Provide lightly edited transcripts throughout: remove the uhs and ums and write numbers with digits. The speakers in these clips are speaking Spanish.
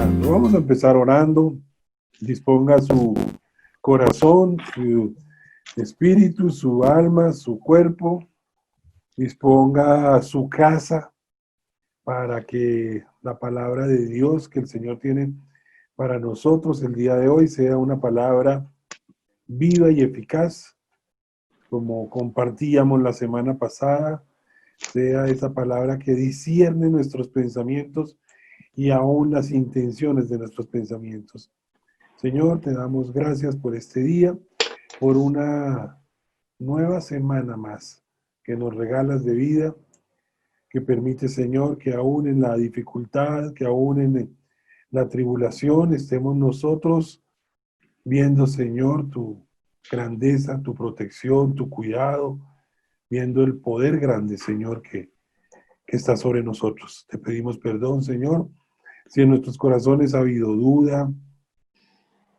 orando. Vamos a empezar orando. Disponga su corazón, su espíritu, su alma, su cuerpo. Disponga su casa para que la palabra de Dios que el Señor tiene para nosotros el día de hoy sea una palabra viva y eficaz, como compartíamos la semana pasada, sea esa palabra que discierne nuestros pensamientos y aún las intenciones de nuestros pensamientos. Señor, te damos gracias por este día, por una nueva semana más que nos regalas de vida, que permite, Señor, que aún en la dificultad, que aún en la tribulación estemos nosotros viendo, Señor, tu grandeza, tu protección, tu cuidado, viendo el poder grande, Señor, que está sobre nosotros. Te pedimos perdón, Señor, si en nuestros corazones ha habido duda,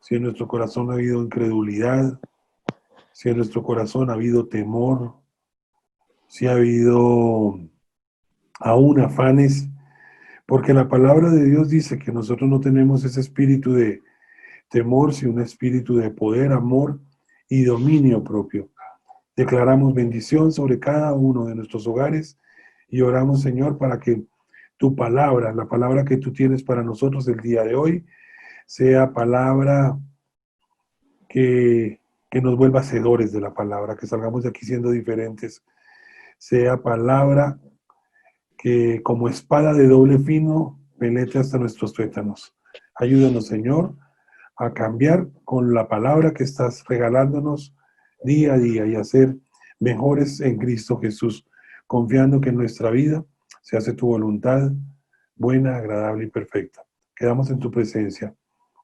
si en nuestro corazón ha habido incredulidad, si en nuestro corazón ha habido temor, si ha habido aún afanes, porque la palabra de Dios dice que nosotros no tenemos ese espíritu de temor, sino un espíritu de poder, amor y dominio propio. Declaramos bendición sobre cada uno de nuestros hogares y oramos, Señor, para que tu palabra, la palabra que tú tienes para nosotros el día de hoy, sea palabra que nos vuelva hacedores de la palabra, que salgamos de aquí siendo diferentes, sea palabra que como espada de doble filo penetre hasta nuestros tuétanos. Ayúdanos, Señor, a cambiar con la palabra que estás regalándonos día a día y a ser mejores en Cristo Jesús, confiando que en nuestra vida se hace tu voluntad buena, agradable y perfecta. Quedamos en tu presencia.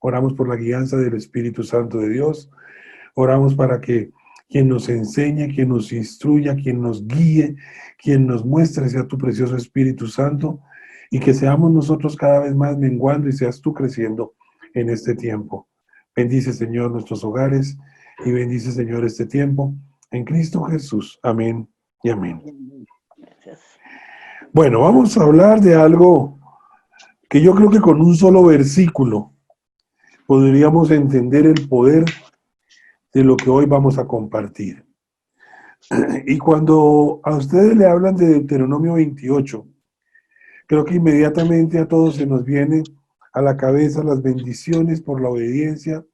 Oramos por la guianza del Espíritu Santo de Dios. Oramos para que quien nos enseñe, quien nos instruya, quien nos guíe, quien nos muestre sea tu precioso Espíritu Santo y que seamos nosotros cada vez más menguando y seas tú creciendo en este tiempo. Bendice, Señor, nuestros hogares y bendice, Señor, este tiempo. En Cristo Jesús. Amén y amén. Gracias. Bueno, vamos a hablar de algo que yo creo que con un solo versículo podríamos entender el poder de lo que hoy vamos a compartir. Y cuando a ustedes le hablan de Deuteronomio 28, creo que inmediatamente a todos se nos viene a la cabeza las bendiciones por la obediencia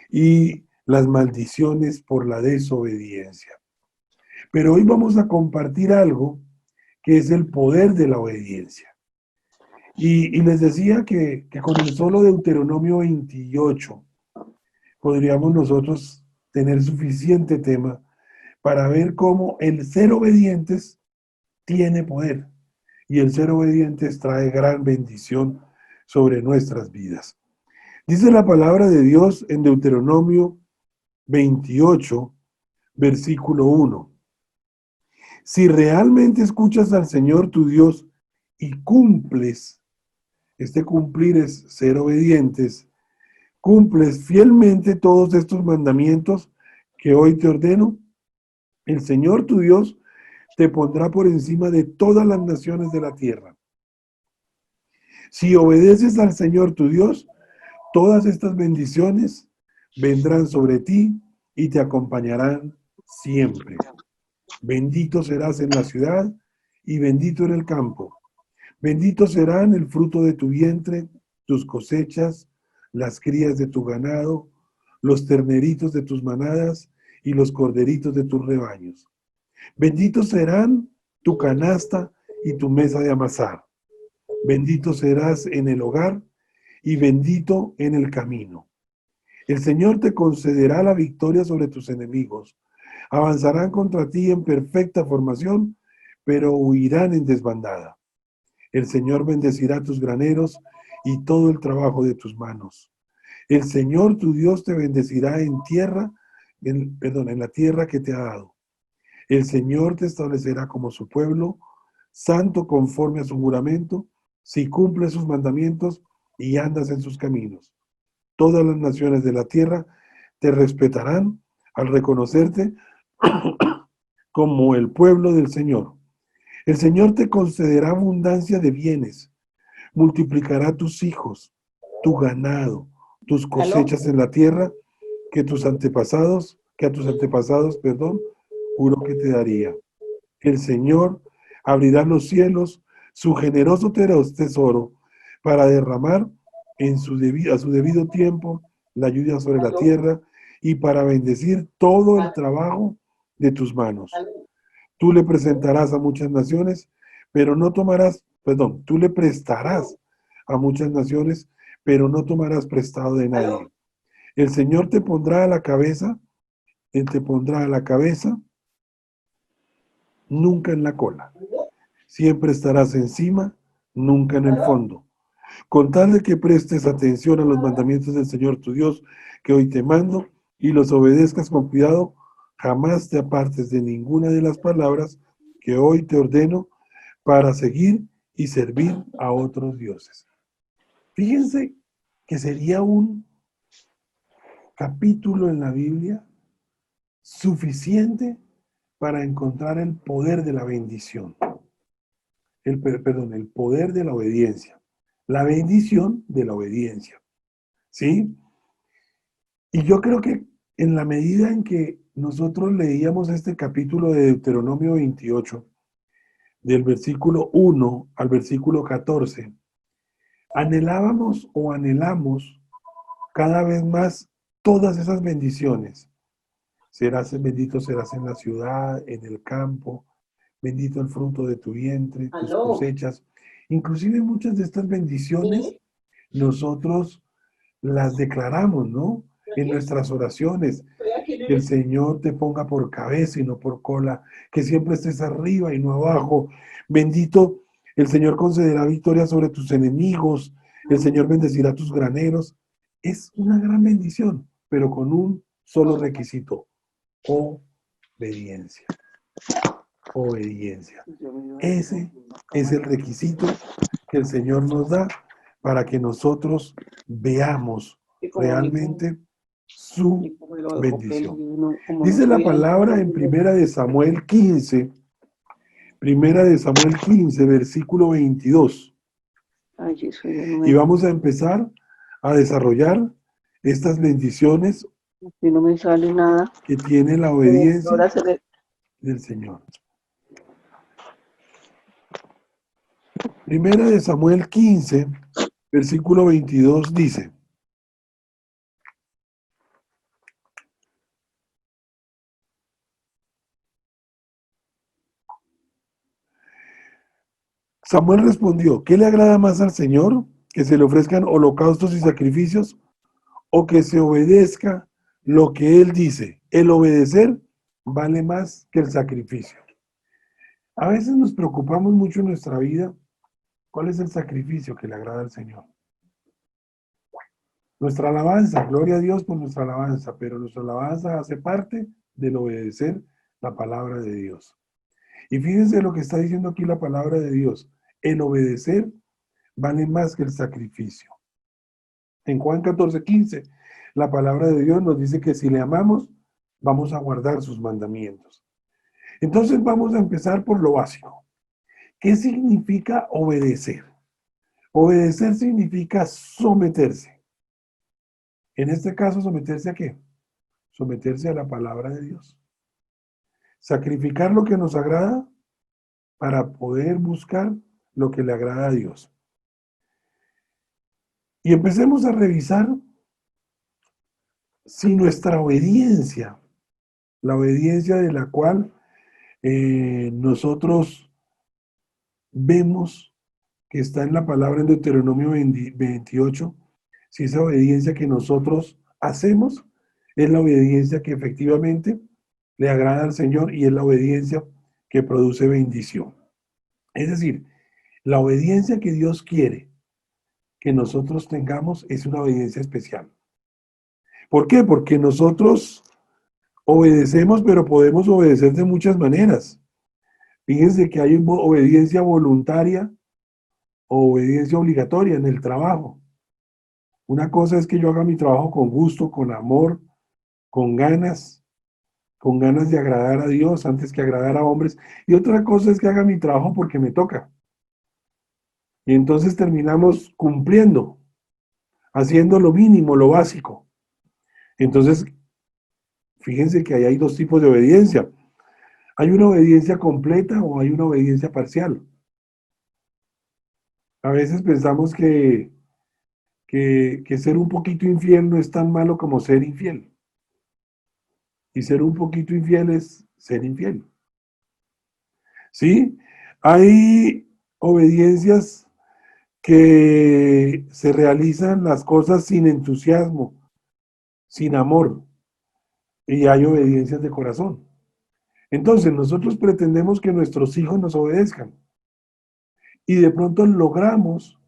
y las maldiciones por la desobediencia. Pero hoy vamos a compartir algo que es el poder de la obediencia. Y les decía que con el solo Deuteronomio 28 podríamos nosotros tener suficiente tema para ver cómo el ser obedientes tiene poder y el ser obedientes trae gran bendición sobre nuestras vidas. Dice la palabra de Dios en Deuteronomio 28, versículo 1. Si realmente escuchas al Señor tu Dios y cumples, este cumplir es ser obedientes, cumples fielmente todos estos mandamientos que hoy te ordeno, el Señor tu Dios te pondrá por encima de todas las naciones de la tierra. Si obedeces al Señor tu Dios, todas estas bendiciones vendrán sobre ti y te acompañarán siempre. Bendito serás en la ciudad y bendito en el campo. Bendito serán el fruto de tu vientre, tus cosechas, las crías de tu ganado, los terneritos de tus manadas y los corderitos de tus rebaños. Benditos serán tu canasta y tu mesa de amasar. Bendito serás en el hogar y bendito en el camino. El Señor te concederá la victoria sobre tus enemigos. Avanzarán contra ti en perfecta formación, pero huirán en desbandada. El Señor bendecirá tus graneros y todo el trabajo de tus manos. El Señor tu Dios te bendecirá en la tierra que te ha dado. El Señor te establecerá como su pueblo, santo conforme a su juramento, si cumples sus mandamientos y andas en sus caminos. Todas las naciones de la tierra te respetarán al reconocerte como el pueblo del Señor. El Señor te concederá abundancia de bienes, multiplicará tus hijos, tu ganado, tus ¿Aló? cosechas en la tierra que a tus antepasados, perdón, juró que te daría. El Señor abrirá los cielos, su generoso tesoro, para derramar a su debido tiempo la lluvia sobre la ¿Aló? tierra y para bendecir todo el trabajo de tus manos. ¿Aló? Tú le presentarás a muchas naciones, pero no tomarás, perdón, tú le prestarás a muchas naciones, pero no tomarás prestado de nadie. ¿Aló? El Señor te pondrá a la cabeza, Él te pondrá a la cabeza, nunca en la cola. Siempre estarás encima, nunca en el ¿Aló? fondo. Con tal de que prestes atención a los mandamientos del Señor tu Dios que hoy te mando y los obedezcas con cuidado, jamás te apartes de ninguna de las palabras que hoy te ordeno para seguir y servir a otros dioses. Fíjense que sería un capítulo en la Biblia suficiente para encontrar el poder de la bendición, el poder de la obediencia, la bendición de la obediencia, ¿sí? Y yo creo que en la medida en que nosotros leíamos este capítulo de Deuteronomio 28, del versículo 1 al versículo 14, anhelábamos o anhelamos cada vez más todas esas bendiciones. Bendito serás en la ciudad, en el campo, bendito el fruto de tu vientre, tus ¿Aló? cosechas. Inclusive muchas de estas bendiciones ¿Sí? nosotros las declaramos, ¿no? En ¿Aquí? nuestras oraciones. Estoy aquí en Que el el... Señor te ponga por cabeza y no por cola, que siempre estés arriba y no abajo. Bendito, el Señor concederá victoria sobre tus enemigos, el Señor bendecirá tus graneros. Es una gran bendición, pero con un solo requisito: obediencia. Obediencia. Ese es el requisito que el Señor nos da para que nosotros veamos Y como realmente su Nico me lo dejó bendición. prendido, como no Dice la sabía palabra en Primera de Samuel 15, versículo 22. ay, eso ya no Y me, vamos a empezar a desarrollar estas bendiciones si no me sale nada. que tiene la Ahora obediencia se le... del Señor. Primera de Samuel 15, versículo 22 dice: Samuel respondió: ¿qué le agrada más al Señor? ¿Que se le ofrezcan holocaustos y sacrificios o que se obedezca lo que Él dice? El obedecer vale más que el sacrificio. A veces nos preocupamos mucho en nuestra vida. ¿Cuál es el sacrificio que le agrada al Señor? Nuestra alabanza, gloria a Dios por nuestra alabanza, pero nuestra alabanza hace parte del obedecer la palabra de Dios. Y fíjense lo que está diciendo aquí la palabra de Dios: el obedecer vale más que el sacrificio. En Juan 14:15, la palabra de Dios nos dice que si le amamos, vamos a guardar sus mandamientos. Entonces vamos a empezar por lo básico. ¿Qué significa obedecer? Obedecer significa someterse. En este caso, ¿someterse a qué? Someterse a la palabra de Dios. Sacrificar lo que nos agrada para poder buscar lo que le agrada a Dios. Y empecemos a revisar si nuestra obediencia, la obediencia de la cual nosotros vemos que está en la palabra en Deuteronomio 28, si esa obediencia que nosotros hacemos es la obediencia que efectivamente le agrada al Señor y es la obediencia que produce bendición. Es decir, la obediencia que Dios quiere que nosotros tengamos es una obediencia especial. ¿Por qué? Porque nosotros obedecemos, pero podemos obedecer de muchas maneras. Fíjense que hay obediencia voluntaria o obediencia obligatoria en el trabajo. Una cosa es que yo haga mi trabajo con gusto, con amor, con ganas de agradar a Dios antes que agradar a hombres. Y otra cosa es que haga mi trabajo porque me toca. Y entonces terminamos cumpliendo. haciendo lo mínimo, lo básico. Entonces, fíjense que ahí hay dos tipos de obediencia. ¿Hay una obediencia completa o hay una obediencia parcial? A veces pensamos que ser un poquito infiel no es tan malo como ser infiel. Y ser un poquito infiel es ser infiel. ¿Sí? Hay obediencias que se realizan las cosas sin entusiasmo, sin amor, y hay obediencias de corazón. Entonces nosotros pretendemos que nuestros hijos nos obedezcan y de pronto logramos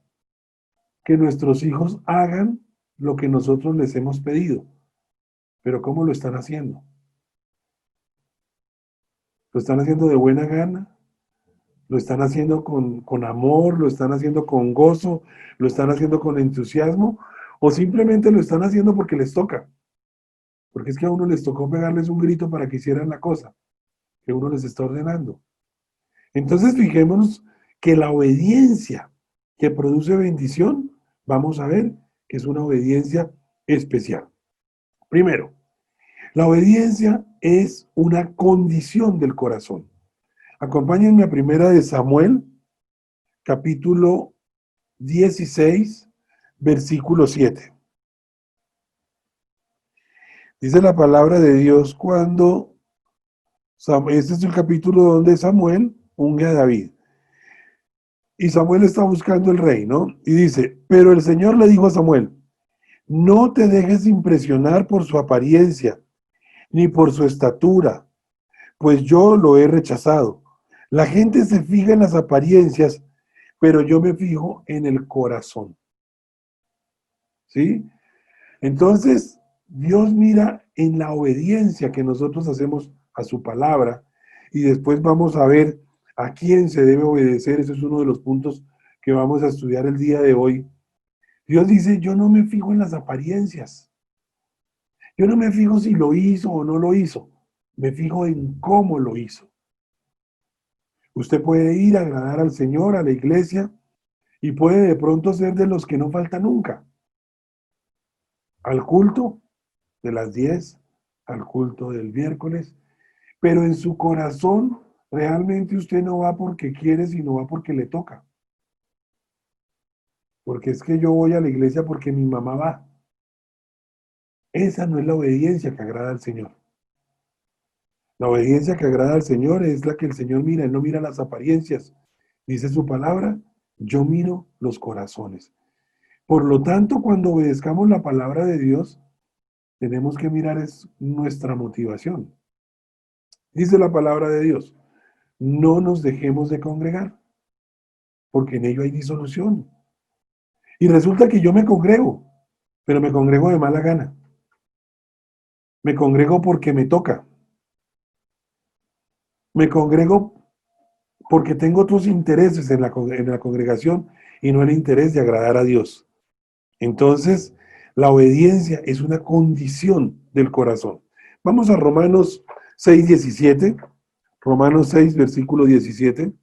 que nuestros hijos hagan lo que nosotros les hemos pedido. Pero ¿cómo lo están haciendo? ¿Lo están haciendo de buena gana? ¿Lo están haciendo con amor? ¿Lo están haciendo con gozo? ¿Lo están haciendo con entusiasmo? ¿O simplemente lo están haciendo porque les toca? Porque es que a uno les tocó pegarles un grito para que hicieran la cosa que uno les está ordenando. Entonces fijémonos que la obediencia que produce bendición, vamos a ver que es una obediencia especial. Primero, la obediencia es una condición del corazón. Acompáñenme a primera de Samuel, capítulo 16, versículo 7. Dice la palabra de Dios cuando, este es el capítulo donde Samuel unge a David. Y Samuel está buscando el rey, ¿no? Y dice, pero el Señor le dijo a Samuel, no te dejes impresionar por su apariencia, ni por su estatura, pues yo lo he rechazado. La gente se fija en las apariencias, pero yo me fijo en el corazón. ¿Sí? Entonces, Dios mira en la obediencia que nosotros hacemos a su palabra y después vamos a ver a quién se debe obedecer. Ese es uno de los puntos que vamos a estudiar el día de hoy. Dios dice, yo no me fijo en las apariencias. Yo no me fijo si lo hizo o no lo hizo. Me fijo en cómo lo hizo. Usted puede ir a agradar al Señor, a la iglesia, y puede de pronto ser de los que no falta nunca. Al culto de las 10, al culto del miércoles, pero en su corazón realmente usted no va porque quiere, sino va porque le toca. Porque es que yo voy a la iglesia porque mi mamá va. Esa no es la obediencia que agrada al Señor. La obediencia que agrada al Señor es la que el Señor mira, Él no mira las apariencias. Dice su palabra, yo miro los corazones. Por lo tanto, cuando obedezcamos la palabra de Dios, tenemos que mirar es nuestra motivación. Dice la palabra de Dios, no nos dejemos de congregar, porque en ello hay disolución. Y resulta que yo me congrego, pero me congrego de mala gana. Me congrego porque me toca. Me congrego porque tengo otros intereses en la congregación y no el interés de agradar a Dios. Entonces, la obediencia es una condición del corazón. Vamos a Romanos 6:17. Romanos 6, versículo 17.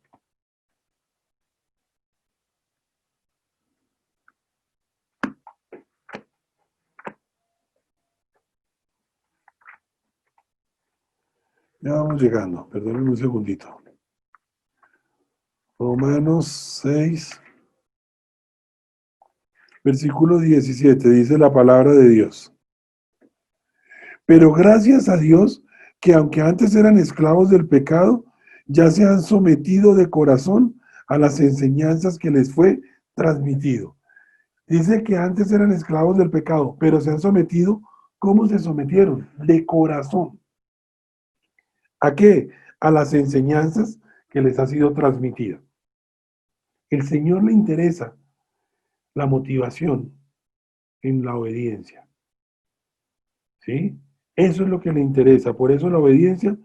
Ya vamos llegando, perdónenme un segundito. Romanos 6, versículo 17, dice la palabra de Dios. Pero gracias a Dios que aunque antes eran esclavos del pecado, ya se han sometido de corazón a las enseñanzas que les fue transmitido. Dice que antes eran esclavos del pecado, pero se han sometido. ¿Cómo se sometieron? De corazón. ¿A qué? A las enseñanzas que les ha sido transmitida. El Señor le interesa la motivación en la obediencia. ¿Sí? Eso es lo que le interesa. Por eso la obediencia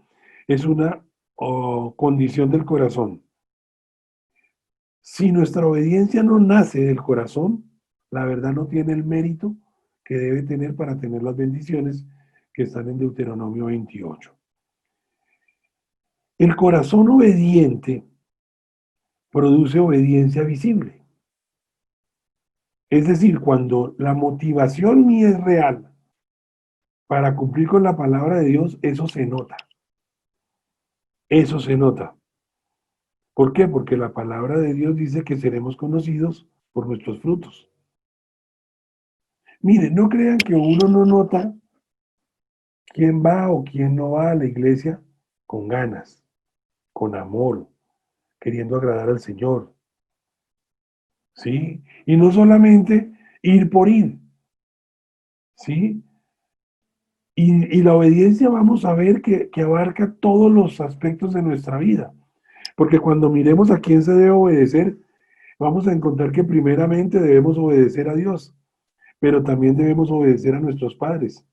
es una condición del corazón. Si nuestra obediencia no nace del corazón, la verdad no tiene el mérito que debe tener para tener las bendiciones que están en Deuteronomio 28. El corazón obediente produce obediencia visible. Es decir, cuando la motivación mía es real para cumplir con la palabra de Dios, eso se nota. Eso se nota. ¿Por qué? Porque la palabra de Dios dice que seremos conocidos por nuestros frutos. Miren, no crean que uno no nota quién va o quién no va a la iglesia con ganas, con amor, queriendo agradar al Señor. ¿Sí? Y no solamente ir por ir. ¿Sí? Y la obediencia vamos a ver que abarca todos los aspectos de nuestra vida. Porque cuando miremos a quién se debe obedecer, vamos a encontrar que primeramente debemos obedecer a Dios, pero también debemos obedecer a nuestros padres.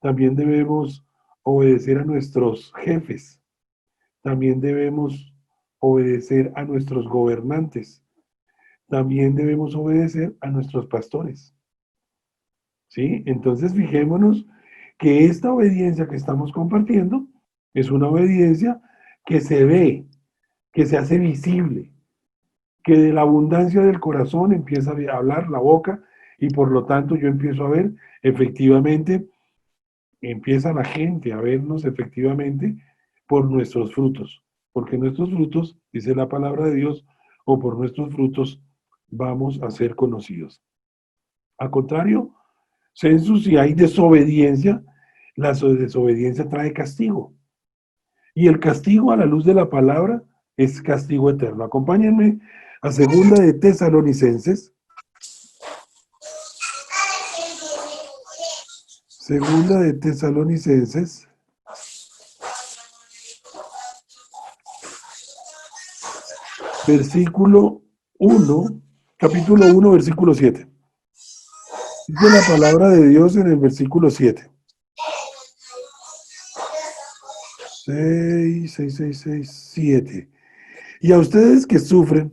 También debemos obedecer a nuestros jefes. También debemos obedecer a nuestros gobernantes. También debemos obedecer a nuestros pastores. ¿Sí? Entonces fijémonos que esta obediencia que estamos compartiendo es una obediencia que se ve, que se hace visible, que de la abundancia del corazón empieza a hablar la boca y por lo tanto yo empiezo a ver efectivamente, empieza la gente a vernos efectivamente por nuestros frutos, porque nuestros frutos, dice la palabra de Dios, o por nuestros frutos vamos a ser conocidos. Al contrario, census, si hay desobediencia, la desobediencia trae castigo. Y el castigo a la luz de la palabra es castigo eterno. Acompáñenme a segunda de Tesalonicenses. Segunda de Tesalonicenses. Versículo 1, capítulo 1, versículo 7. Dice la palabra de Dios en el versículo 7. 7. Y a ustedes que sufren,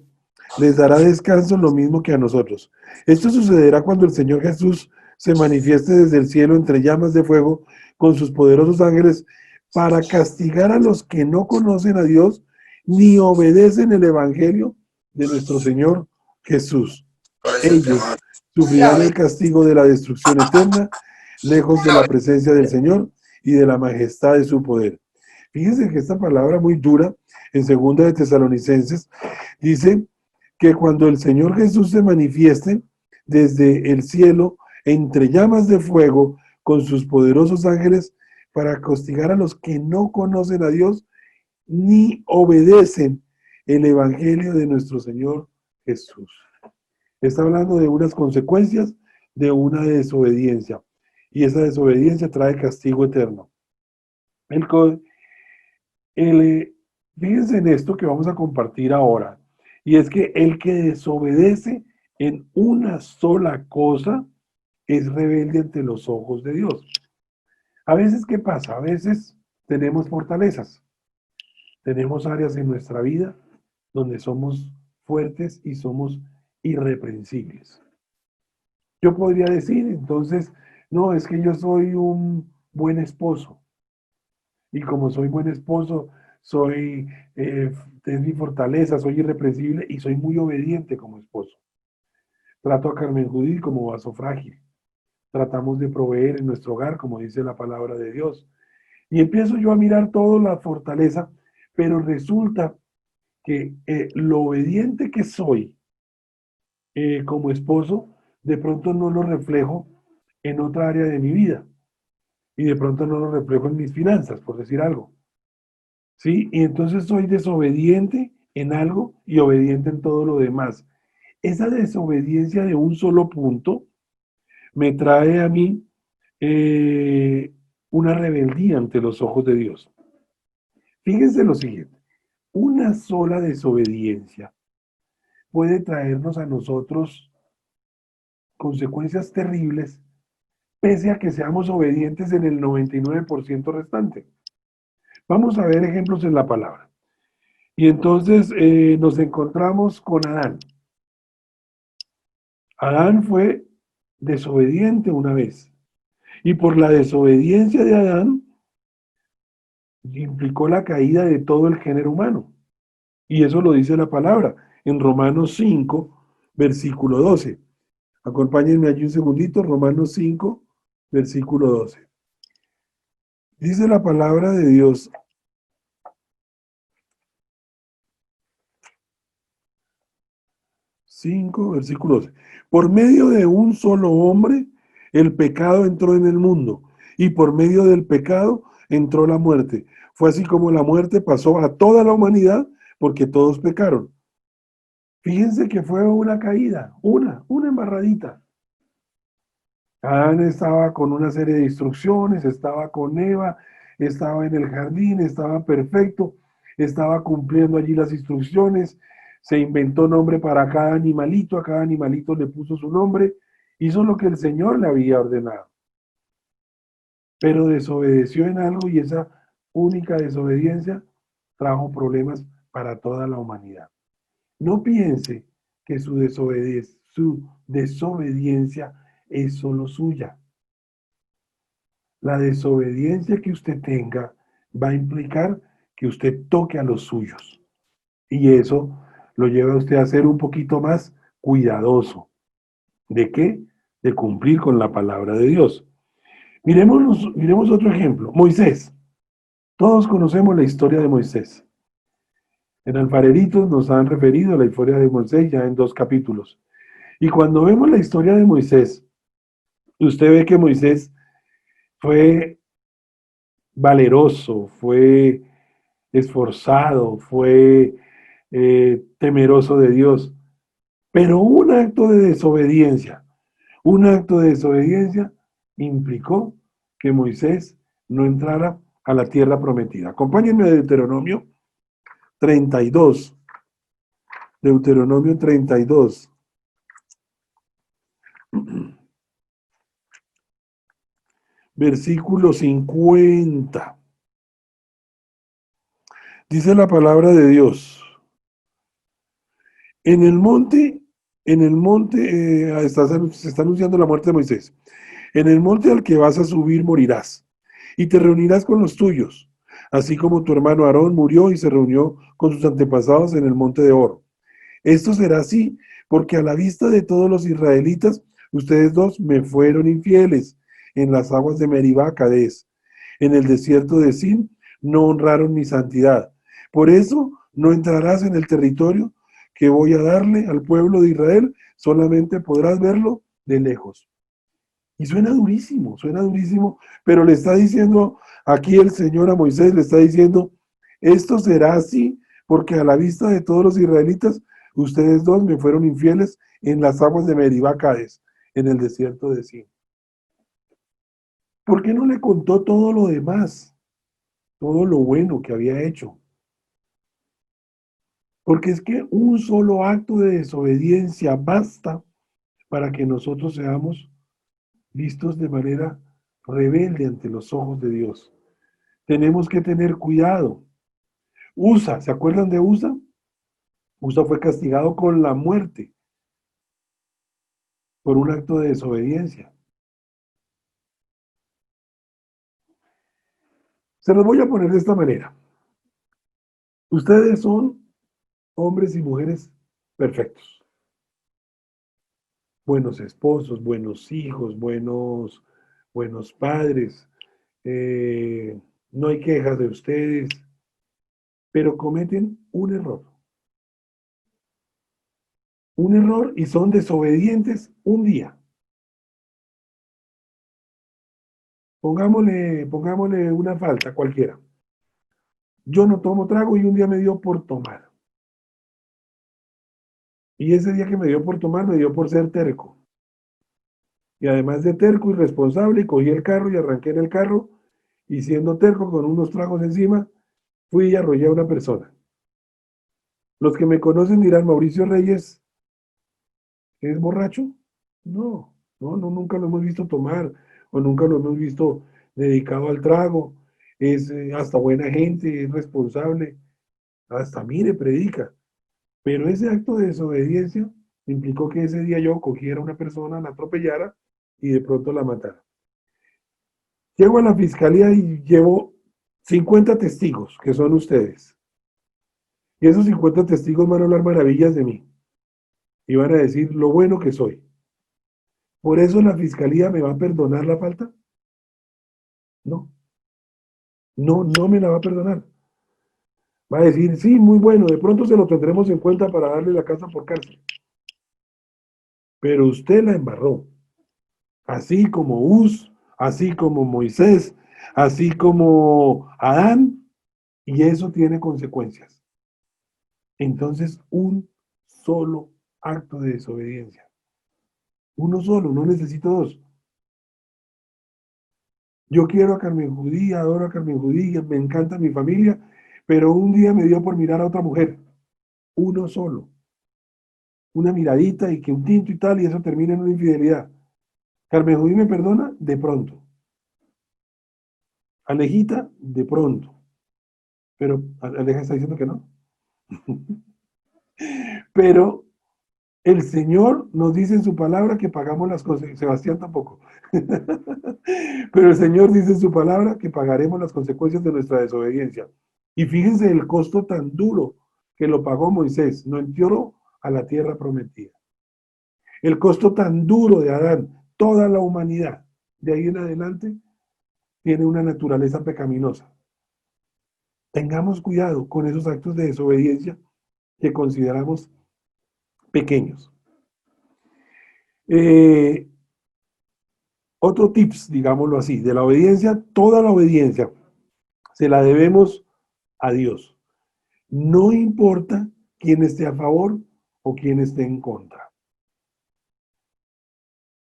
les dará descanso lo mismo que a nosotros. Esto sucederá cuando el Señor Jesús se manifieste desde el cielo entre llamas de fuego con sus poderosos ángeles para castigar a los que no conocen a Dios ni obedecen el Evangelio de nuestro Señor Jesús. Ellos sufrirán el castigo de la destrucción eterna, lejos de la presencia del Señor y de la majestad de su poder. Fíjense que esta palabra muy dura, en segunda de Tesalonicenses, dice que cuando el Señor Jesús se manifieste desde el cielo, entre llamas de fuego, con sus poderosos ángeles, para castigar a los que no conocen a Dios, ni obedecen el Evangelio de nuestro Señor Jesús. Está hablando de unas consecuencias de una desobediencia, y esa desobediencia trae castigo eterno. Fíjense en esto que vamos a compartir ahora, y es que el que desobedece en una sola cosa es rebelde ante los ojos de Dios. A veces, ¿qué pasa? A veces tenemos fortalezas, tenemos áreas en nuestra vida donde somos fuertes y somos irreprensibles. Yo podría decir, entonces, no, es que yo soy un buen esposo, y como soy buen esposo, soy, es mi fortaleza, soy irreprensible y soy muy obediente como esposo. Trato a Carmen Judith como vaso frágil. Tratamos de proveer en nuestro hogar, como dice la palabra de Dios. Y empiezo yo a mirar toda la fortaleza, pero resulta que lo obediente que soy como esposo, de pronto no lo reflejo en otra área de mi vida. Y de pronto no lo reflejo en mis finanzas, por decir algo. ¿Sí? Y entonces soy desobediente en algo y obediente en todo lo demás. Esa desobediencia de un solo punto me trae a mí una rebeldía ante los ojos de Dios. Fíjense lo siguiente, una sola desobediencia puede traernos a nosotros consecuencias terribles, pese a que seamos obedientes en el 99% restante. Vamos a ver ejemplos en la palabra. Y entonces nos encontramos con Adán. Adán fue desobediente una vez. Y por la desobediencia de Adán, implicó la caída de todo el género humano. Y eso lo dice la palabra en Romanos 5, versículo 12. Acompáñenme allí un segundito, Romanos 5, versículo 12. Dice la palabra de Dios: 5, versículo 12. Por medio de un solo hombre, el pecado entró en el mundo, y por medio del pecado entró la muerte. Fue así como la muerte pasó a toda la humanidad, porque todos pecaron. Fíjense que fue una caída, una embarradita. Adán estaba con una serie de instrucciones, estaba con Eva, estaba en el jardín, estaba perfecto, estaba cumpliendo allí las instrucciones, se inventó nombre para cada animalito, a cada animalito le puso su nombre, hizo lo que el Señor le había ordenado. Pero desobedeció en algo y esa única desobediencia trajo problemas para toda la humanidad. No piense que su desobediencia es solo suya. La desobediencia que usted tenga va a implicar que usted toque a los suyos. Y eso lo lleva a usted a ser un poquito más cuidadoso. ¿De qué? De cumplir con la palabra de Dios. Miremos otro ejemplo. Moisés. Todos conocemos la historia de Moisés. En Alfareritos nos han referido a la historia de Moisés ya en 2 capítulos. Y cuando vemos la historia de Moisés, usted ve que Moisés fue valeroso, fue esforzado, fue temeroso de Dios. Pero un acto de desobediencia implicó que Moisés no entrara a la tierra prometida. Acompáñenme a Deuteronomio 32. Deuteronomio 32. Versículo 50. Dice la palabra de Dios. En el monte, se está anunciando la muerte de Moisés. En el monte al que vas a subir morirás, y te reunirás con los tuyos, así como tu hermano Aarón murió y se reunió con sus antepasados en el monte de Oro. Esto será así, porque a la vista de todos los israelitas, ustedes dos me fueron infieles en las aguas de Meribá, Cades. En el desierto de Sin no honraron mi santidad. Por eso no entrarás en el territorio que voy a darle al pueblo de Israel, solamente podrás verlo de lejos. Y suena durísimo, pero le está diciendo aquí el Señor a Moisés, le está diciendo, esto será así, porque a la vista de todos los israelitas, ustedes dos me fueron infieles en las aguas de Meribá, Cades, en el desierto de Sin. ¿Por qué no le contó todo lo demás? Todo lo bueno que había hecho. Porque es que un solo acto de desobediencia basta para que nosotros seamos vistos de manera rebelde ante los ojos de Dios. Tenemos que tener cuidado. Usa, ¿se acuerdan de Usa? Usa fue castigado con la muerte por un acto de desobediencia. Se los voy a poner de esta manera. Ustedes son hombres y mujeres perfectos. Buenos esposos, buenos hijos, buenos padres. No hay quejas de ustedes, pero cometen un error. Un error y son desobedientes un día. Pongámosle una falta cualquiera. Yo no tomo trago y un día me dio por tomar. Y ese día que me dio por tomar, me dio por ser terco. Y además de terco, irresponsable, cogí el carro y arranqué en el carro, y siendo terco con unos tragos encima, fui y arrollé a una persona. Los que me conocen dirán, Mauricio Reyes, ¿es borracho? No, nunca lo hemos visto tomar, o nunca lo hemos visto dedicado al trago. Es hasta buena gente, es responsable, hasta mire, predica. Pero ese acto de desobediencia implicó que ese día yo cogiera a una persona, la atropellara y de pronto la matara. Llego a la fiscalía y llevo 50 testigos, que son ustedes. Y esos 50 testigos van a hablar maravillas de mí. Y van a decir lo bueno que soy. ¿Por eso la fiscalía me va a perdonar la falta? No, no me la va a perdonar. Va a decir, sí, muy bueno, de pronto se lo tendremos en cuenta para darle la casa por cárcel. Pero usted la embarró. Así como así como Moisés, así como Adán, y eso tiene consecuencias. Entonces, un solo acto de desobediencia. Uno solo, no necesito dos. Yo quiero a Carmen Judía, adoro a Carmen Judía, me encanta mi familia, pero un día me dio por mirar a otra mujer. Uno solo. Una miradita y que un tinto y tal, y eso termina en una infidelidad. Carmen Judía me perdona de pronto. Alejita, de pronto. Pero Aleja está diciendo que no. Pero el Señor nos dice en su palabra que pagamos las consecuencias. Sebastián tampoco. Pero el Señor dice en su palabra que pagaremos las consecuencias de nuestra desobediencia. Y fíjense el costo tan duro que lo pagó Moisés. No entró a la tierra prometida. El costo tan duro de Adán, toda la humanidad, de ahí en adelante, tiene una naturaleza pecaminosa. Tengamos cuidado con esos actos de desobediencia que consideramos pequeños. Otro tips, digámoslo así, de la obediencia, toda la obediencia se la debemos a Dios. No importa quién esté a favor o quién esté en contra.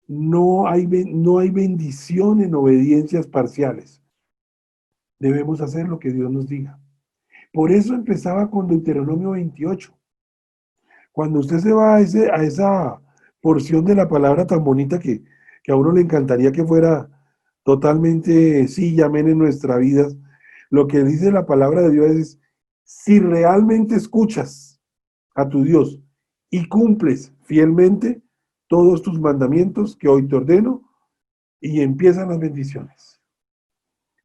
No hay bendición en obediencias parciales. Debemos hacer lo que Dios nos diga. Por eso empezaba con Deuteronomio 28. Cuando usted se va a esa porción de la palabra tan bonita que a uno le encantaría que fuera totalmente sí y amén en nuestra vida, lo que dice la palabra de Dios es, si realmente escuchas a tu Dios y cumples fielmente todos tus mandamientos que hoy te ordeno, y empiezan las bendiciones.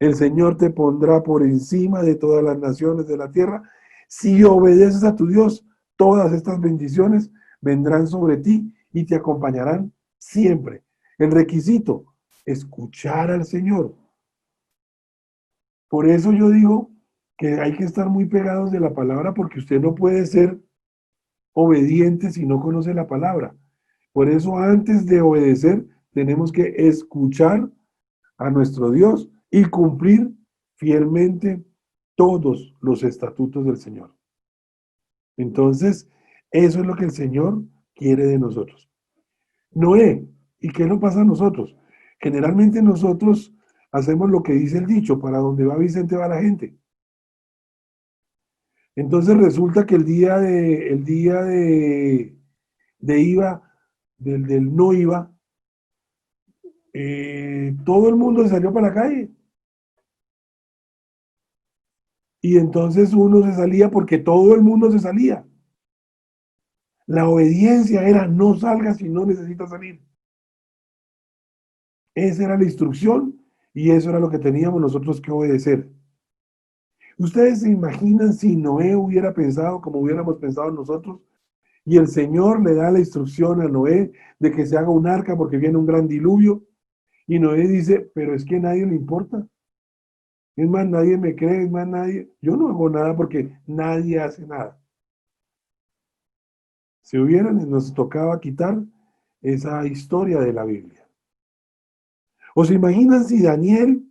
El Señor te pondrá por encima de todas las naciones de la tierra. Si obedeces a tu Dios, todas estas bendiciones vendrán sobre ti y te acompañarán siempre. El requisito, escuchar al Señor. Por eso yo digo que hay que estar muy pegados de la palabra porque usted no puede ser obediente si no conoce la palabra. Por eso antes de obedecer tenemos que escuchar a nuestro Dios y cumplir fielmente todos los estatutos del Señor. Entonces, eso es lo que el Señor quiere de nosotros. Noé, ¿y qué nos pasa a nosotros? Generalmente nosotros hacemos lo que dice el dicho, para donde va Vicente va la gente. Entonces resulta que de IVA, del no IVA, todo el mundo se salió para la calle. Y entonces uno se salía porque todo el mundo se salía. La obediencia era no salgas si no necesitas salir. Esa era la instrucción y eso era lo que teníamos nosotros que obedecer. ¿Ustedes se imaginan si Noé hubiera pensado como hubiéramos pensado nosotros? Y el Señor le da la instrucción a Noé de que se haga un arca porque viene un gran diluvio. Y Noé dice, pero es que a nadie le importa. Es más, nadie me cree, es más, nadie. Yo no hago nada porque nadie hace nada. Si hubieran, nos tocaba quitar esa historia de la Biblia. ¿O se imaginan si Daniel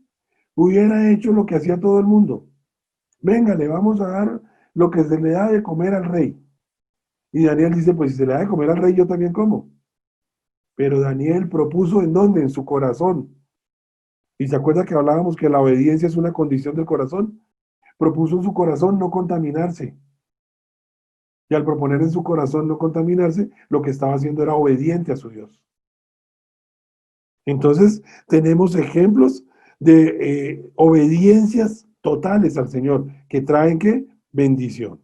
hubiera hecho lo que hacía todo el mundo? Venga, le vamos a dar lo que se le da de comer al rey. Y Daniel dice, pues si se le da de comer al rey, yo también como. Pero Daniel propuso ¿en dónde? En su corazón. ¿Y se acuerda que hablábamos que la obediencia es una condición del corazón? Propuso en su corazón no contaminarse. Y al proponer en su corazón no contaminarse, lo que estaba haciendo era obediente a su Dios. Entonces, tenemos ejemplos de obediencias totales al Señor, que traen ¿qué? Bendición.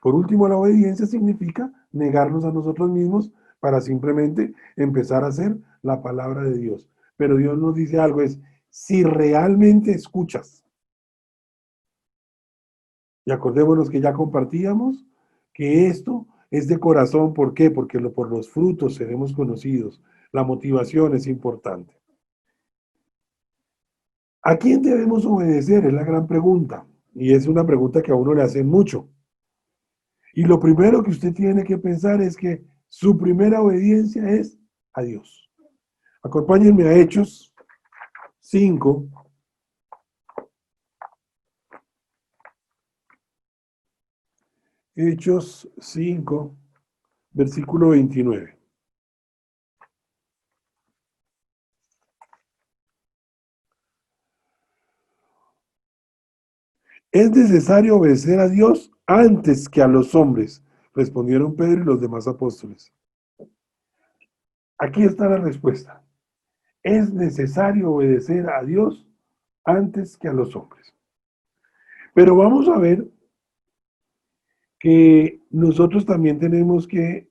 Por último, la obediencia significa negarnos a nosotros mismos para simplemente empezar a hacer la palabra de Dios. Pero Dios nos dice algo, es si realmente escuchas. Y acordémonos que ya compartíamos que esto es de corazón. ¿Por qué? Porque por los frutos seremos conocidos. La motivación es importante. ¿A quién debemos obedecer? Es la gran pregunta. Y es una pregunta que a uno le hacen mucho. Y lo primero que usted tiene que pensar es que su primera obediencia es a Dios. Acompáñenme a Hechos 5. Hechos 5, versículo 29. Es necesario obedecer a Dios antes que a los hombres, respondieron Pedro y los demás apóstoles. Aquí está la respuesta. Es necesario obedecer a Dios antes que a los hombres. Pero vamos a ver que nosotros también tenemos que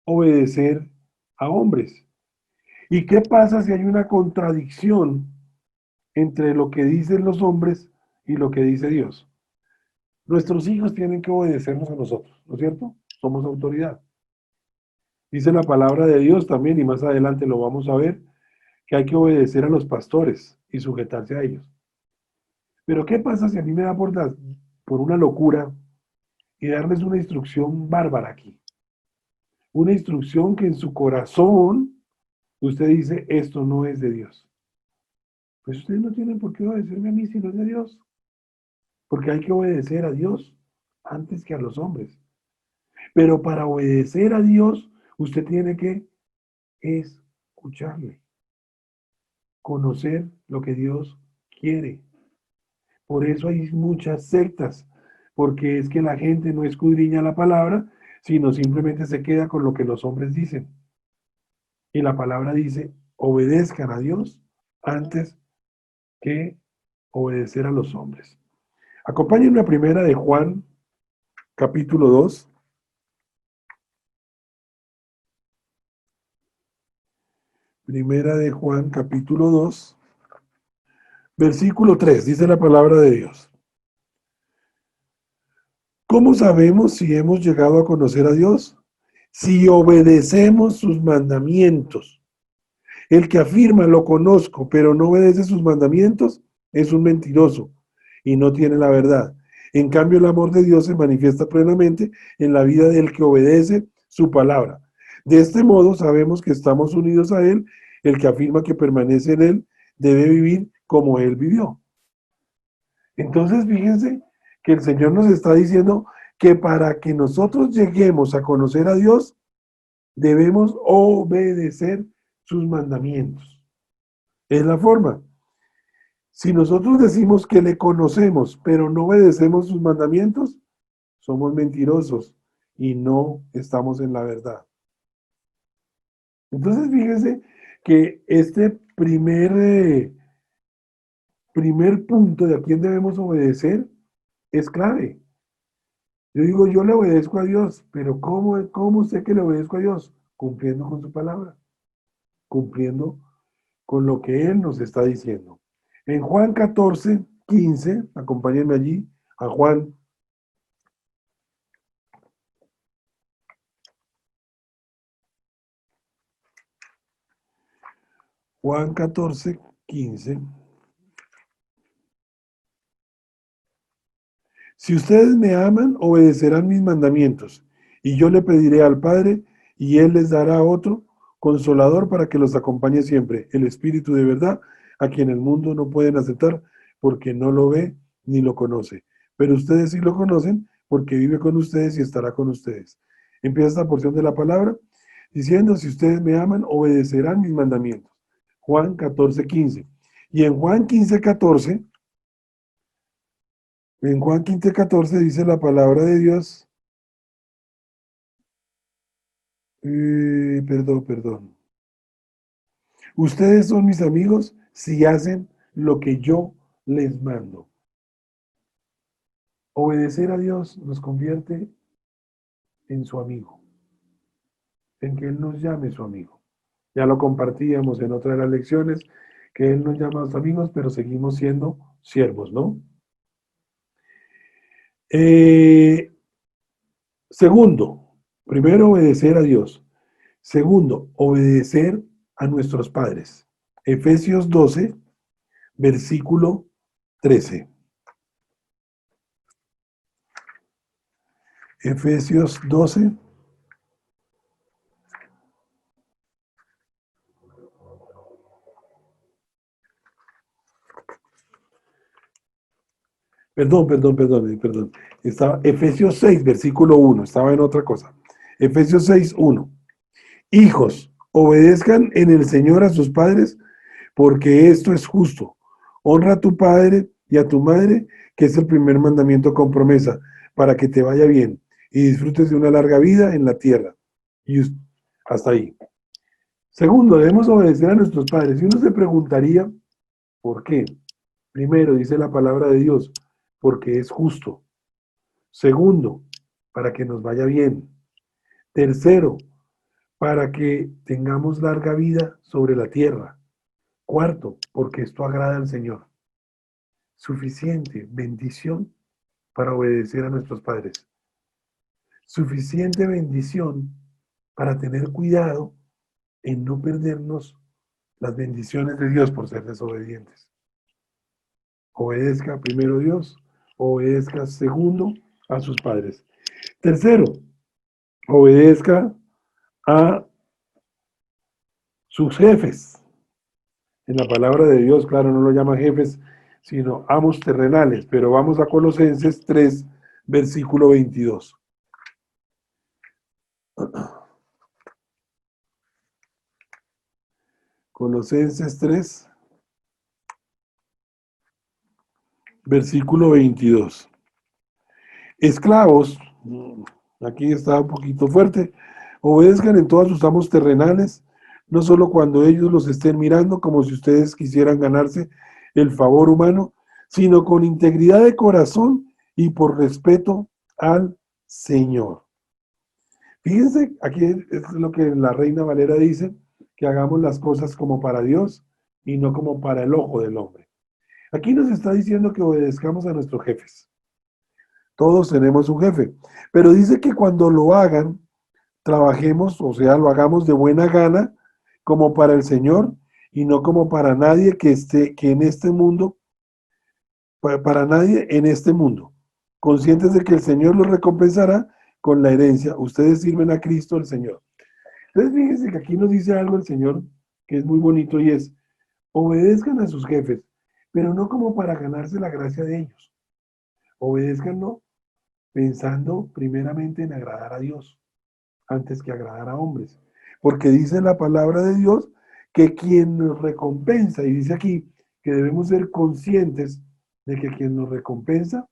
obedecer a hombres. ¿Y qué pasa si hay una contradicción entre lo que dicen los hombres y lo que dice Dios? Nuestros hijos tienen que obedecernos a nosotros, ¿no es cierto? Somos autoridad. Dice la palabra de Dios también, y más adelante lo vamos a ver, que hay que obedecer a los pastores y sujetarse a ellos. Pero ¿qué pasa si a mí me da por una locura y darles una instrucción bárbara aquí? Una instrucción que en su corazón usted dice, esto no es de Dios. Pues ustedes no tienen por qué obedecerme a mí si no es de Dios. Porque hay que obedecer a Dios antes que a los hombres. Pero para obedecer a Dios, usted tiene que escucharle, conocer lo que Dios quiere. Por eso hay muchas sectas, porque es que la gente no escudriña la palabra, sino simplemente se queda con lo que los hombres dicen. Y la palabra dice, obedezcan a Dios antes que obedecer a los hombres. Acompáñenme a primera de Juan, capítulo 2. Primera de Juan, capítulo 2, versículo 3, dice la palabra de Dios. ¿Cómo sabemos si hemos llegado a conocer a Dios? Si obedecemos sus mandamientos. El que afirma lo conozco, pero no obedece sus mandamientos, es un mentiroso y no tiene la verdad. En cambio, el amor de Dios se manifiesta plenamente en la vida del que obedece su palabra. De este modo sabemos que estamos unidos a Él. El que afirma que permanece en Él debe vivir como Él vivió. Entonces, fíjense que el Señor nos está diciendo que para que nosotros lleguemos a conocer a Dios, debemos obedecer sus mandamientos. Es la forma. Si nosotros decimos que le conocemos, pero no obedecemos sus mandamientos, somos mentirosos y no estamos en la verdad. Entonces, fíjense que este primer punto de a quién debemos obedecer es clave. Yo digo, yo le obedezco a Dios, pero ¿cómo sé que le obedezco a Dios? Cumpliendo con su palabra, cumpliendo con lo que Él nos está diciendo. En Juan 14, 15, acompáñenme allí a Juan. Juan 14, 15. Si ustedes me aman, obedecerán mis mandamientos, y yo le pediré al Padre, y Él les dará otro consolador para que los acompañe siempre, el Espíritu de verdad, a quien el mundo no pueden aceptar, porque no lo ve ni lo conoce. Pero ustedes sí lo conocen, porque vive con ustedes y estará con ustedes. Empieza esta porción de la palabra diciendo, si ustedes me aman, obedecerán mis mandamientos. Juan 14, 15. Y en Juan 15, 14 dice la palabra de Dios, perdón. Ustedes son mis amigos si hacen lo que yo les mando. Obedecer a Dios nos convierte en su amigo, en que Él nos llame su amigo. Ya lo compartíamos en otra de las lecciones, que Él nos llama a sus amigos, pero seguimos siendo siervos, ¿no? Segundo, Primero, obedecer a Dios. Segundo, obedecer a nuestros padres. Efesios 12, versículo 13. Efesios 12. Perdón. Estaba Efesios 6, versículo 1. Estaba en otra cosa. Efesios 6, 1. Hijos, obedezcan en el Señor a sus padres, porque esto es justo. Honra a tu padre y a tu madre, que es el primer mandamiento con promesa, para que te vaya bien y disfrutes de una larga vida en la tierra. Y hasta ahí. Segundo, debemos obedecer a nuestros padres. Y uno se preguntaría, ¿por qué? Primero, dice la palabra de Dios, porque es justo. Segundo, para que nos vaya bien. Tercero, para que tengamos larga vida sobre la tierra. Cuarto, porque esto agrada al Señor. Suficiente bendición para obedecer a nuestros padres. Suficiente bendición para tener cuidado en no perdernos las bendiciones de Dios por ser desobedientes. Obedezca primero a Dios, obedezca segundo a sus padres. Tercero, obedezca a sus jefes. En la palabra de Dios, claro, no lo llama jefes, sino amos terrenales, pero vamos a Colosenses 3, versículo 22. Colosenses 3, versículo 22. Esclavos, aquí está un poquito fuerte, obedezcan en todos sus amos terrenales, no solo cuando ellos los estén mirando como si ustedes quisieran ganarse el favor humano, sino con integridad de corazón y por respeto al Señor. Fíjense, aquí es lo que la Reina Valera dice, que hagamos las cosas como para Dios y no como para el ojo del hombre. Aquí nos está diciendo que obedezcamos a nuestros jefes. Todos tenemos un jefe, pero dice que cuando lo hagan, trabajemos, o sea, lo hagamos de buena gana, como para el Señor y no como para nadie que en este mundo, para nadie en este mundo, conscientes de que el Señor los recompensará con la herencia. Ustedes sirven a Cristo el Señor. Entonces, fíjense que aquí nos dice algo el Señor que es muy bonito y es, obedezcan a sus jefes, pero no como para ganarse la gracia de ellos. Obedezcanlo pensando primeramente en agradar a Dios antes que agradar a hombres. Porque dice la palabra de Dios que quien nos recompensa, y dice aquí que debemos ser conscientes de que quien nos recompensa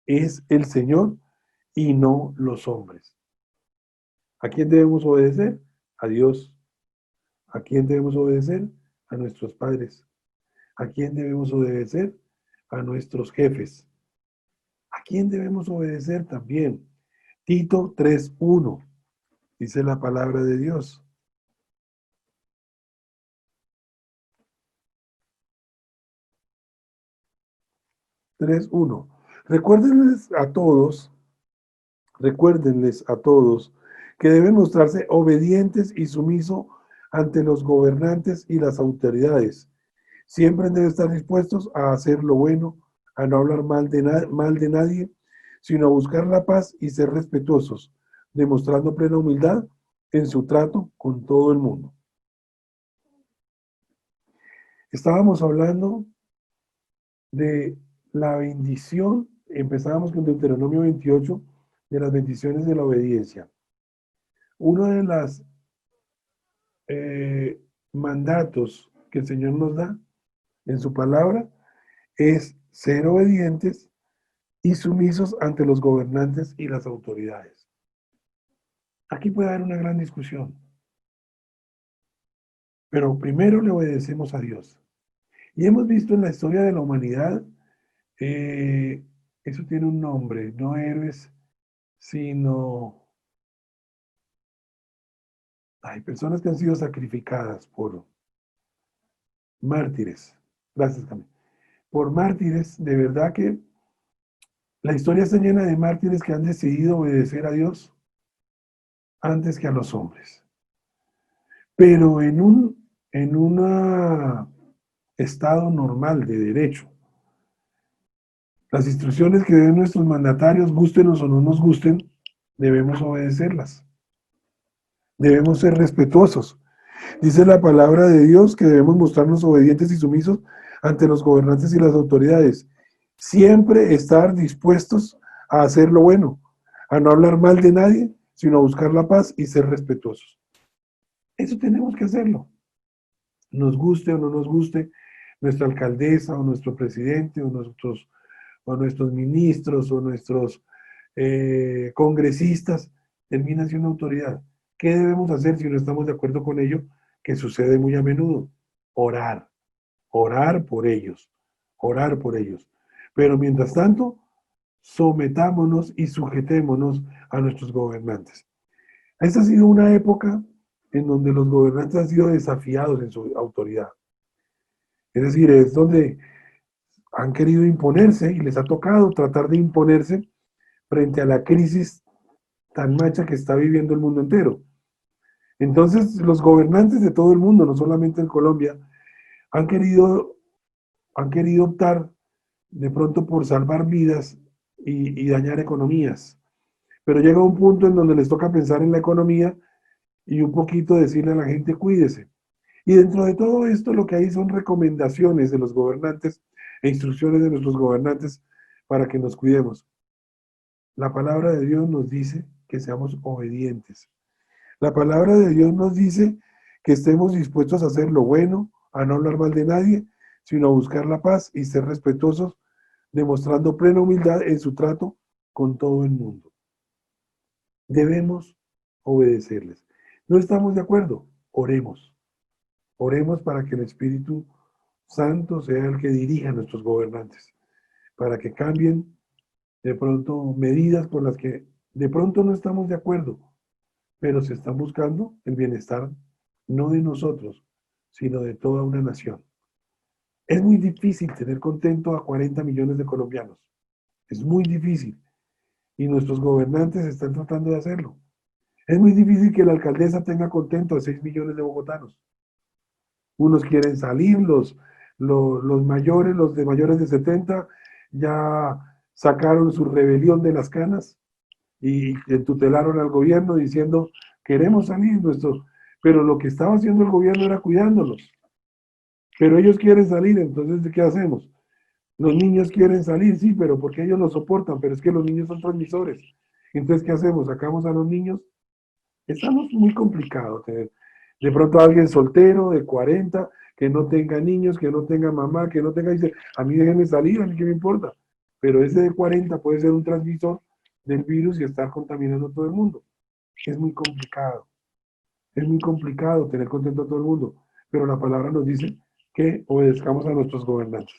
es el Señor y no los hombres. ¿A quién debemos obedecer? A Dios. ¿A quién debemos obedecer? A nuestros padres. ¿A quién debemos obedecer? A nuestros jefes. ¿A quién debemos obedecer también? Tito 3:1, dice la palabra de Dios. 3:1. Recuérdenles a todos, recuérdenles a todos que deben mostrarse obedientes y sumisos ante los gobernantes y las autoridades. Siempre deben estar dispuestos a hacer lo bueno, a no hablar mal de nadie, sino a buscar la paz y ser respetuosos, demostrando plena humildad en su trato con todo el mundo. Estábamos hablando de la bendición, empezábamos con Deuteronomio 28, de las bendiciones de la obediencia. Uno de los mandatos que el Señor nos da en su palabra es ser obedientes y sumisos ante los gobernantes y las autoridades. Aquí puede haber una gran discusión, pero primero le obedecemos a Dios. Y hemos visto en la historia de la humanidad, eso tiene un nombre, no héroes, sino hay personas que han sido sacrificadas por mártires. Gracias, Camila. Por mártires, de verdad que la historia está llena de mártires que han decidido obedecer a Dios antes que a los hombres. Pero en un estado normal de derecho, las instrucciones que den nuestros mandatarios, gústenos o no nos gusten, debemos obedecerlas. Debemos ser respetuosos. Dice la palabra de Dios que debemos mostrarnos obedientes y sumisos ante los gobernantes y las autoridades. Siempre estar dispuestos a hacer lo bueno, a no hablar mal de nadie, sino a buscar la paz y ser respetuosos. Eso tenemos que hacerlo. Nos guste o no nos guste nuestra alcaldesa o nuestro presidente o nuestros ministros o nuestros congresistas, termina siendo autoridad. ¿Qué debemos hacer si no estamos de acuerdo con ello? Que sucede muy a menudo. Orar. Orar por ellos. Orar por ellos. Pero mientras tanto, sometámonos y sujetémonos a nuestros gobernantes. Esta ha sido una época en donde los gobernantes han sido desafiados en su autoridad. Es decir, es donde han querido imponerse y les ha tocado tratar de imponerse frente a la crisis tan macha que está viviendo el mundo entero. Entonces, los gobernantes de todo el mundo, no solamente en Colombia, han querido optar de pronto por salvar vidas y dañar economías. Pero llega un punto en donde les toca pensar en la economía y un poquito decirle a la gente, cuídese. Y dentro de todo esto lo que hay son recomendaciones de los gobernantes e instrucciones de nuestros gobernantes para que nos cuidemos. La palabra de Dios nos dice que seamos obedientes. La palabra de Dios nos dice que estemos dispuestos a hacer lo bueno, a no hablar mal de nadie, sino a buscar la paz y ser respetuosos, demostrando plena humildad en su trato con todo el mundo. Debemos obedecerles. ¿No estamos de acuerdo? Oremos. Oremos para que el Espíritu Santo sea el que dirija a nuestros gobernantes, para que cambien de pronto medidas con las que de pronto no estamos de acuerdo, pero se están buscando el bienestar no de nosotros, sino de toda una nación. Es muy difícil tener contento a 40 millones de colombianos. Es muy difícil. Y nuestros gobernantes están tratando de hacerlo. Es muy difícil que la alcaldesa tenga contento a 6 millones de bogotanos. Unos quieren salir, los mayores, los de mayores de 70, ya sacaron su rebelión de las canas y tutelaron al gobierno diciendo, queremos salir nuestros, pero lo que estaba haciendo el gobierno era cuidándolos. Pero ellos quieren salir, entonces, ¿qué hacemos? Los niños quieren salir, sí, pero porque ellos lo soportan, pero es que los niños son transmisores. Entonces, ¿qué hacemos? ¿Sacamos a los niños? Estamos muy complicados. De pronto alguien soltero de 40, que no tenga niños, que no tenga mamá, que no tenga, dice, a mí déjenme salir, a mí qué me importa. Pero ese de 40 puede ser un transmisor del virus y estar contaminando a todo el mundo. Es muy complicado. Es muy complicado tener contento a todo el mundo. Pero la palabra nos dice que obedezcamos a nuestros gobernantes.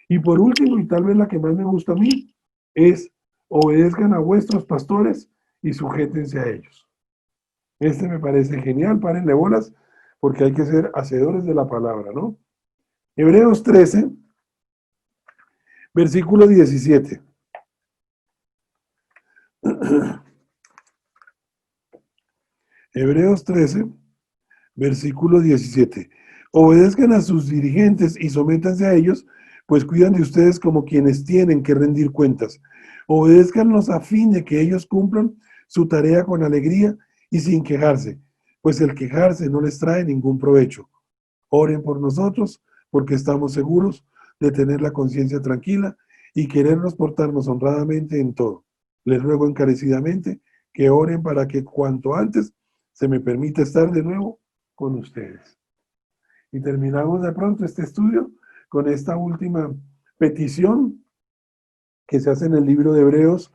Y por último, y tal vez la que más me gusta a mí, es obedezcan a vuestros pastores y sujétense a ellos. Este me parece genial, párenle bolas, porque hay que ser hacedores de la palabra, ¿no? Hebreos 13, versículo 17. Hebreos 13, versículo 17. Obedezcan a sus dirigentes y sométanse a ellos, pues cuidan de ustedes como quienes tienen que rendir cuentas. Obedézcanlos a fin de que ellos cumplan su tarea con alegría y sin quejarse, pues el quejarse no les trae ningún provecho. Oren por nosotros, porque estamos seguros de tener la conciencia tranquila y querernos portarnos honradamente en todo. Les ruego encarecidamente que oren para que cuanto antes se me permita estar de nuevo con ustedes. Y terminamos de pronto este estudio con esta última petición que se hace en el libro de Hebreos,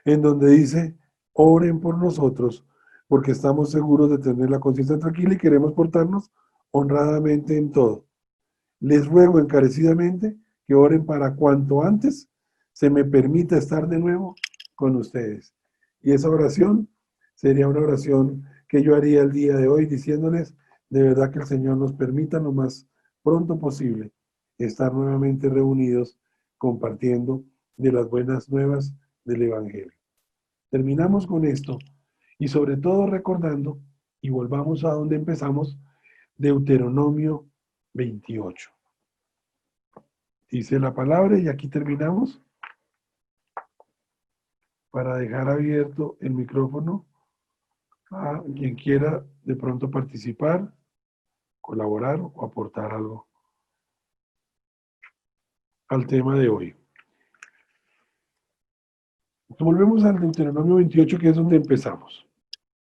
en donde dice, oren por nosotros, porque estamos seguros de tener la conciencia tranquila y queremos portarnos honradamente en todo. Les ruego encarecidamente que oren para cuanto antes se me permita estar de nuevo con ustedes. Y esa oración sería una oración que yo haría el día de hoy diciéndoles de verdad que el Señor nos permita lo más pronto posible estar nuevamente reunidos compartiendo de las buenas nuevas del Evangelio. Terminamos con esto y sobre todo recordando, y volvamos a donde empezamos, Deuteronomio 28. Dice la palabra y aquí terminamos para dejar abierto el micrófono a quien quiera de pronto participar, colaborar o aportar algo al tema de hoy. Volvemos al Deuteronomio 28, que es donde empezamos.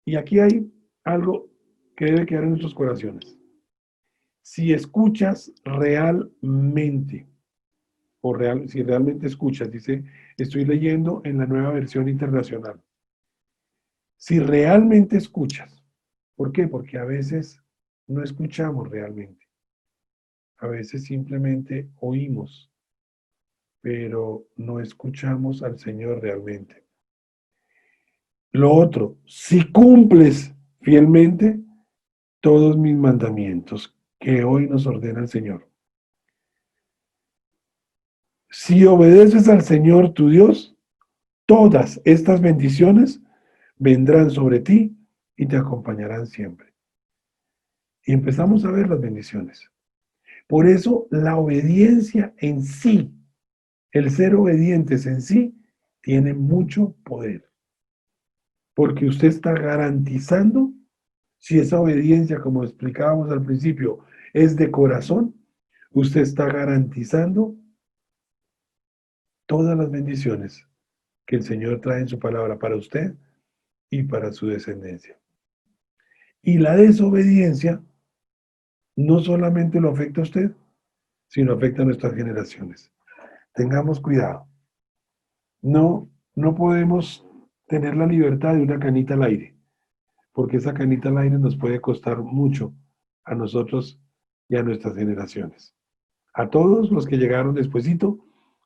Y aquí hay algo que debe quedar en nuestros corazones. Si escuchas realmente, si realmente escuchas, dice, estoy leyendo en la Nueva Versión Internacional. Si realmente escuchas, ¿por qué? Porque a veces no escuchamos realmente. A veces simplemente oímos, pero no escuchamos al Señor realmente. Lo otro, si cumples fielmente todos mis mandamientos que hoy nos ordena el Señor. Si obedeces al Señor tu Dios, todas estas bendiciones vendrán sobre ti y te acompañarán siempre. Y empezamos a ver las bendiciones. Por eso la obediencia en sí, el ser obedientes en sí, tiene mucho poder. Porque usted está garantizando, si esa obediencia, como explicábamos al principio, es de corazón, usted está garantizando todas las bendiciones que el Señor trae en su palabra para usted y para su descendencia. Y la desobediencia no solamente lo afecta a usted, sino afecta a nuestras generaciones. Tengamos cuidado. No podemos tener la libertad de una canita al aire, porque esa canita al aire nos puede costar mucho a nosotros y a nuestras generaciones. A todos los que llegaron despuesito,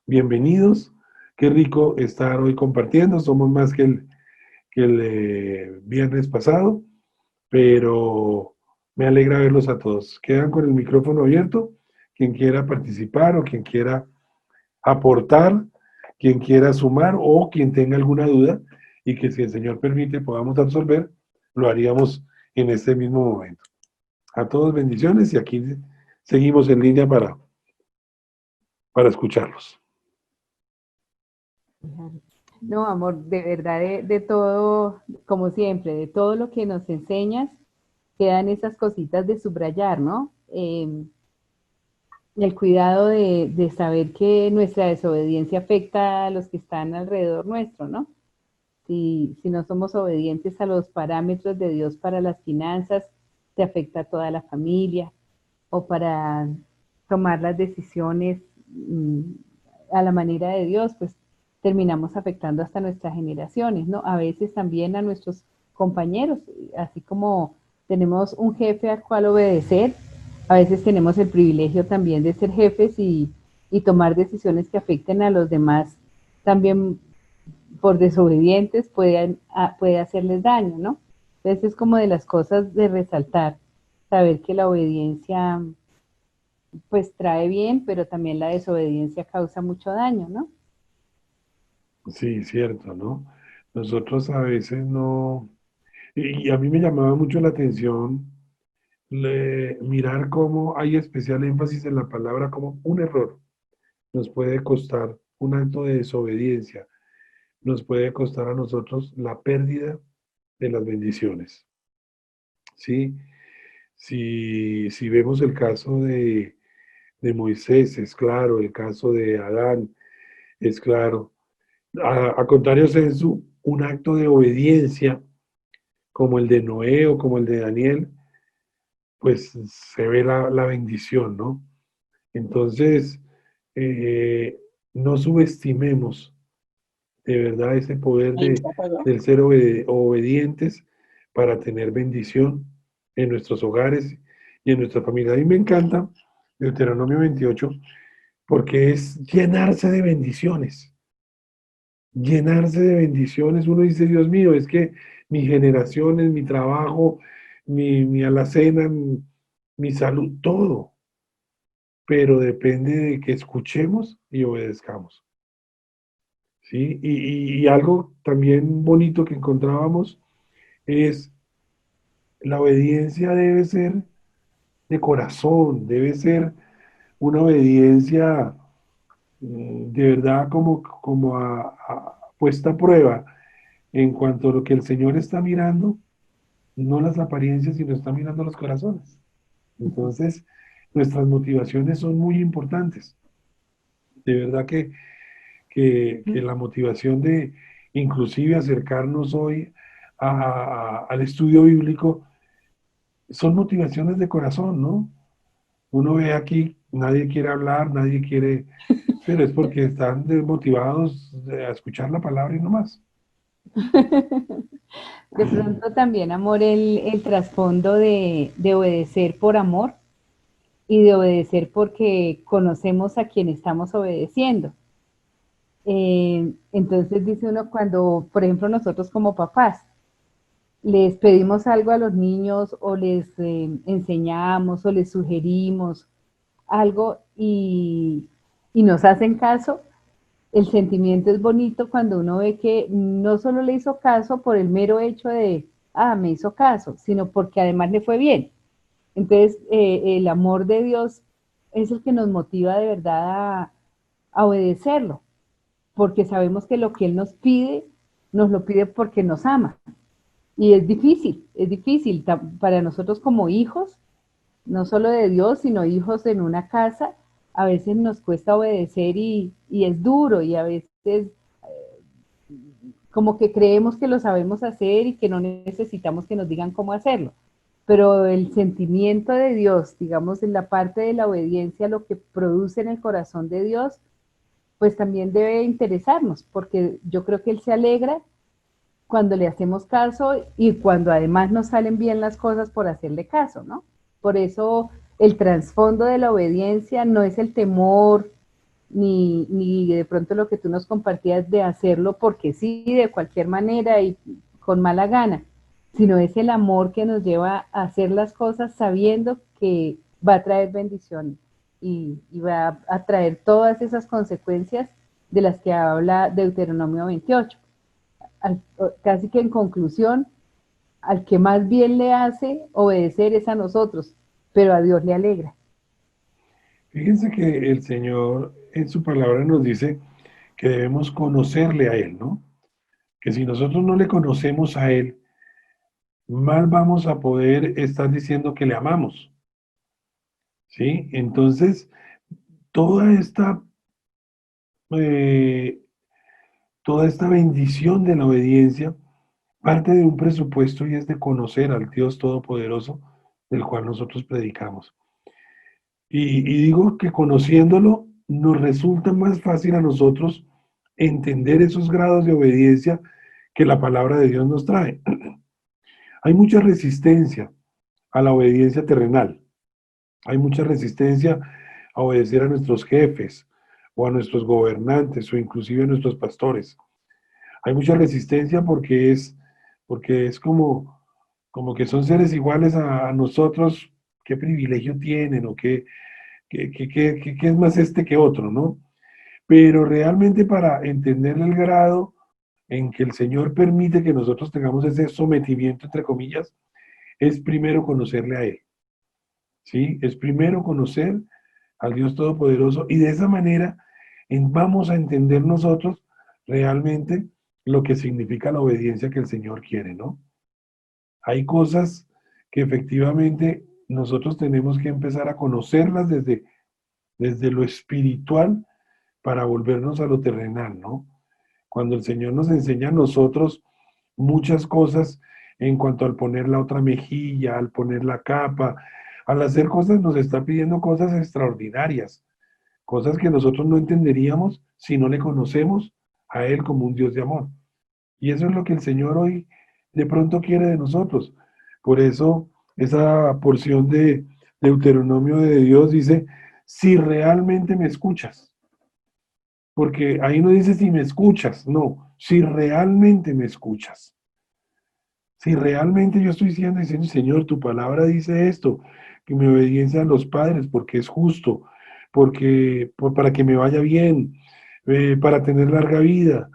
bienvenidos. Qué rico estar hoy compartiendo. Somos más que el viernes pasado, pero me alegra verlos a todos. Quedan con el micrófono abierto. Quien quiera participar o quien quiera aportar, quien quiera sumar o quien tenga alguna duda y que si el Señor permite podamos absolver, lo haríamos en este mismo momento. A todos bendiciones y aquí seguimos en línea para escucharlos. No, amor, de verdad, de todo, como siempre, de todo lo que nos enseñas, quedan esas cositas de subrayar, ¿no? El cuidado de saber que nuestra desobediencia afecta a los que están alrededor nuestro, ¿no? Si no somos obedientes a los parámetros de Dios para las finanzas, te afecta a toda la familia, o para tomar las decisiones a la manera de Dios, pues terminamos afectando hasta nuestras generaciones, ¿no? A veces también a nuestros compañeros, así como tenemos un jefe al cual obedecer, a veces tenemos el privilegio también de ser jefes y tomar decisiones que afecten a los demás también por desobedientes puede hacerles daño, ¿no? Entonces es como de las cosas de resaltar, saber que la obediencia pues trae bien, pero también la desobediencia causa mucho daño, ¿no? Sí, cierto, ¿no? Nosotros a veces no... Y a mí me llamaba mucho la atención mirar cómo hay especial énfasis en la palabra como un error. Nos puede costar un acto de desobediencia, nos puede costar a nosotros la pérdida de las bendiciones. ¿Sí? Si vemos el caso de Moisés, es claro, el caso de Adán, es claro. A contrario, es un acto de obediencia como el de Noé o como el de Daniel, pues se ve la bendición, ¿no? Entonces, eh, no subestimemos de verdad ese poder Ahí está apagado. del ser obedientes para tener bendición en nuestros hogares y en nuestra familia. A mí me encanta Deuteronomio 28 porque es llenarse de bendiciones. Llenarse de bendiciones. Uno dice, Dios mío, es que mi generación, mi trabajo, mi alacena, mi salud, todo. Pero depende de que escuchemos y obedezcamos. ¿Sí? Y algo también bonito que encontrábamos es la obediencia debe ser de corazón, debe ser una obediencia de verdad como puesta a prueba en cuanto a lo que el Señor está mirando, no las apariencias, sino está mirando los corazones. Entonces, nuestras motivaciones son muy importantes. De verdad que la motivación de inclusive acercarnos hoy al estudio bíblico son motivaciones de corazón, ¿no? Uno ve aquí, nadie quiere hablar, nadie quiere, pero es porque están desmotivados a escuchar la palabra y no más. De pronto también, amor, el trasfondo de obedecer por amor y de obedecer porque conocemos a quien estamos obedeciendo. Entonces dice uno cuando, por ejemplo, nosotros como papás, les pedimos algo a los niños o les enseñamos o les sugerimos algo y nos hacen caso, el sentimiento es bonito cuando uno ve que no solo le hizo caso por el mero hecho de, me hizo caso, sino porque además le fue bien. Entonces, el amor de Dios es el que nos motiva de verdad a obedecerlo, porque sabemos que lo que Él nos lo pide porque nos ama. Y es difícil para nosotros como hijos, no solo de Dios, sino hijos en una casa, a veces nos cuesta obedecer y es duro y a veces como que creemos que lo sabemos hacer y que no necesitamos que nos digan cómo hacerlo. Pero el sentimiento de Dios, digamos, en la parte de la obediencia, lo que produce en el corazón de Dios, pues también debe interesarnos, porque yo creo que Él se alegra cuando le hacemos caso y cuando además nos salen bien las cosas por hacerle caso, ¿no? Por eso el trasfondo de la obediencia no es el temor, ni de pronto lo que tú nos compartías de hacerlo porque sí, de cualquier manera y con mala gana, sino es el amor que nos lleva a hacer las cosas sabiendo que va a traer bendición y va a traer todas esas consecuencias de las que habla Deuteronomio 28. Casi que en conclusión, al que más bien le hace obedecer es a nosotros, pero a Dios le alegra. Fíjense que el Señor en su palabra nos dice que debemos conocerle a Él, ¿no? Que si nosotros no le conocemos a Él, mal vamos a poder estar diciendo que le amamos, ¿sí? Entonces, toda esta, eh, toda esta bendición de la obediencia parte de un presupuesto y es de conocer al Dios Todopoderoso del cual nosotros predicamos. Y digo que conociéndolo nos resulta más fácil a nosotros entender esos grados de obediencia que la palabra de Dios nos trae. Hay mucha resistencia a la obediencia terrenal. Hay mucha resistencia a obedecer a nuestros jefes o a nuestros gobernantes o inclusive a nuestros pastores. Hay mucha resistencia porque es como que son seres iguales a nosotros, qué privilegio tienen o qué es más este que otro, ¿no? Pero realmente para entender el grado en que el Señor permite que nosotros tengamos ese sometimiento, entre comillas, es primero conocerle a Él, ¿sí? Es primero conocer al Dios Todopoderoso y de esa manera vamos a entender nosotros realmente lo que significa la obediencia que el Señor quiere, ¿no? Hay cosas que efectivamente nosotros tenemos que empezar a conocerlas desde lo espiritual para volvernos a lo terrenal, ¿no? Cuando el Señor nos enseña a nosotros muchas cosas en cuanto al poner la otra mejilla, al poner la capa, al hacer cosas, nos está pidiendo cosas extraordinarias, cosas que nosotros no entenderíamos si no le conocemos a Él como un Dios de amor. Y eso es lo que el Señor hoy de pronto quiere de nosotros. Por eso esa porción de Deuteronomio de Dios dice, si realmente me escuchas. Porque ahí no dice si me escuchas, no, si realmente me escuchas. Si realmente yo estoy diciendo, Señor, tu palabra dice esto, que me obediencia a los padres porque es justo, para que me vaya bien, para tener larga vida,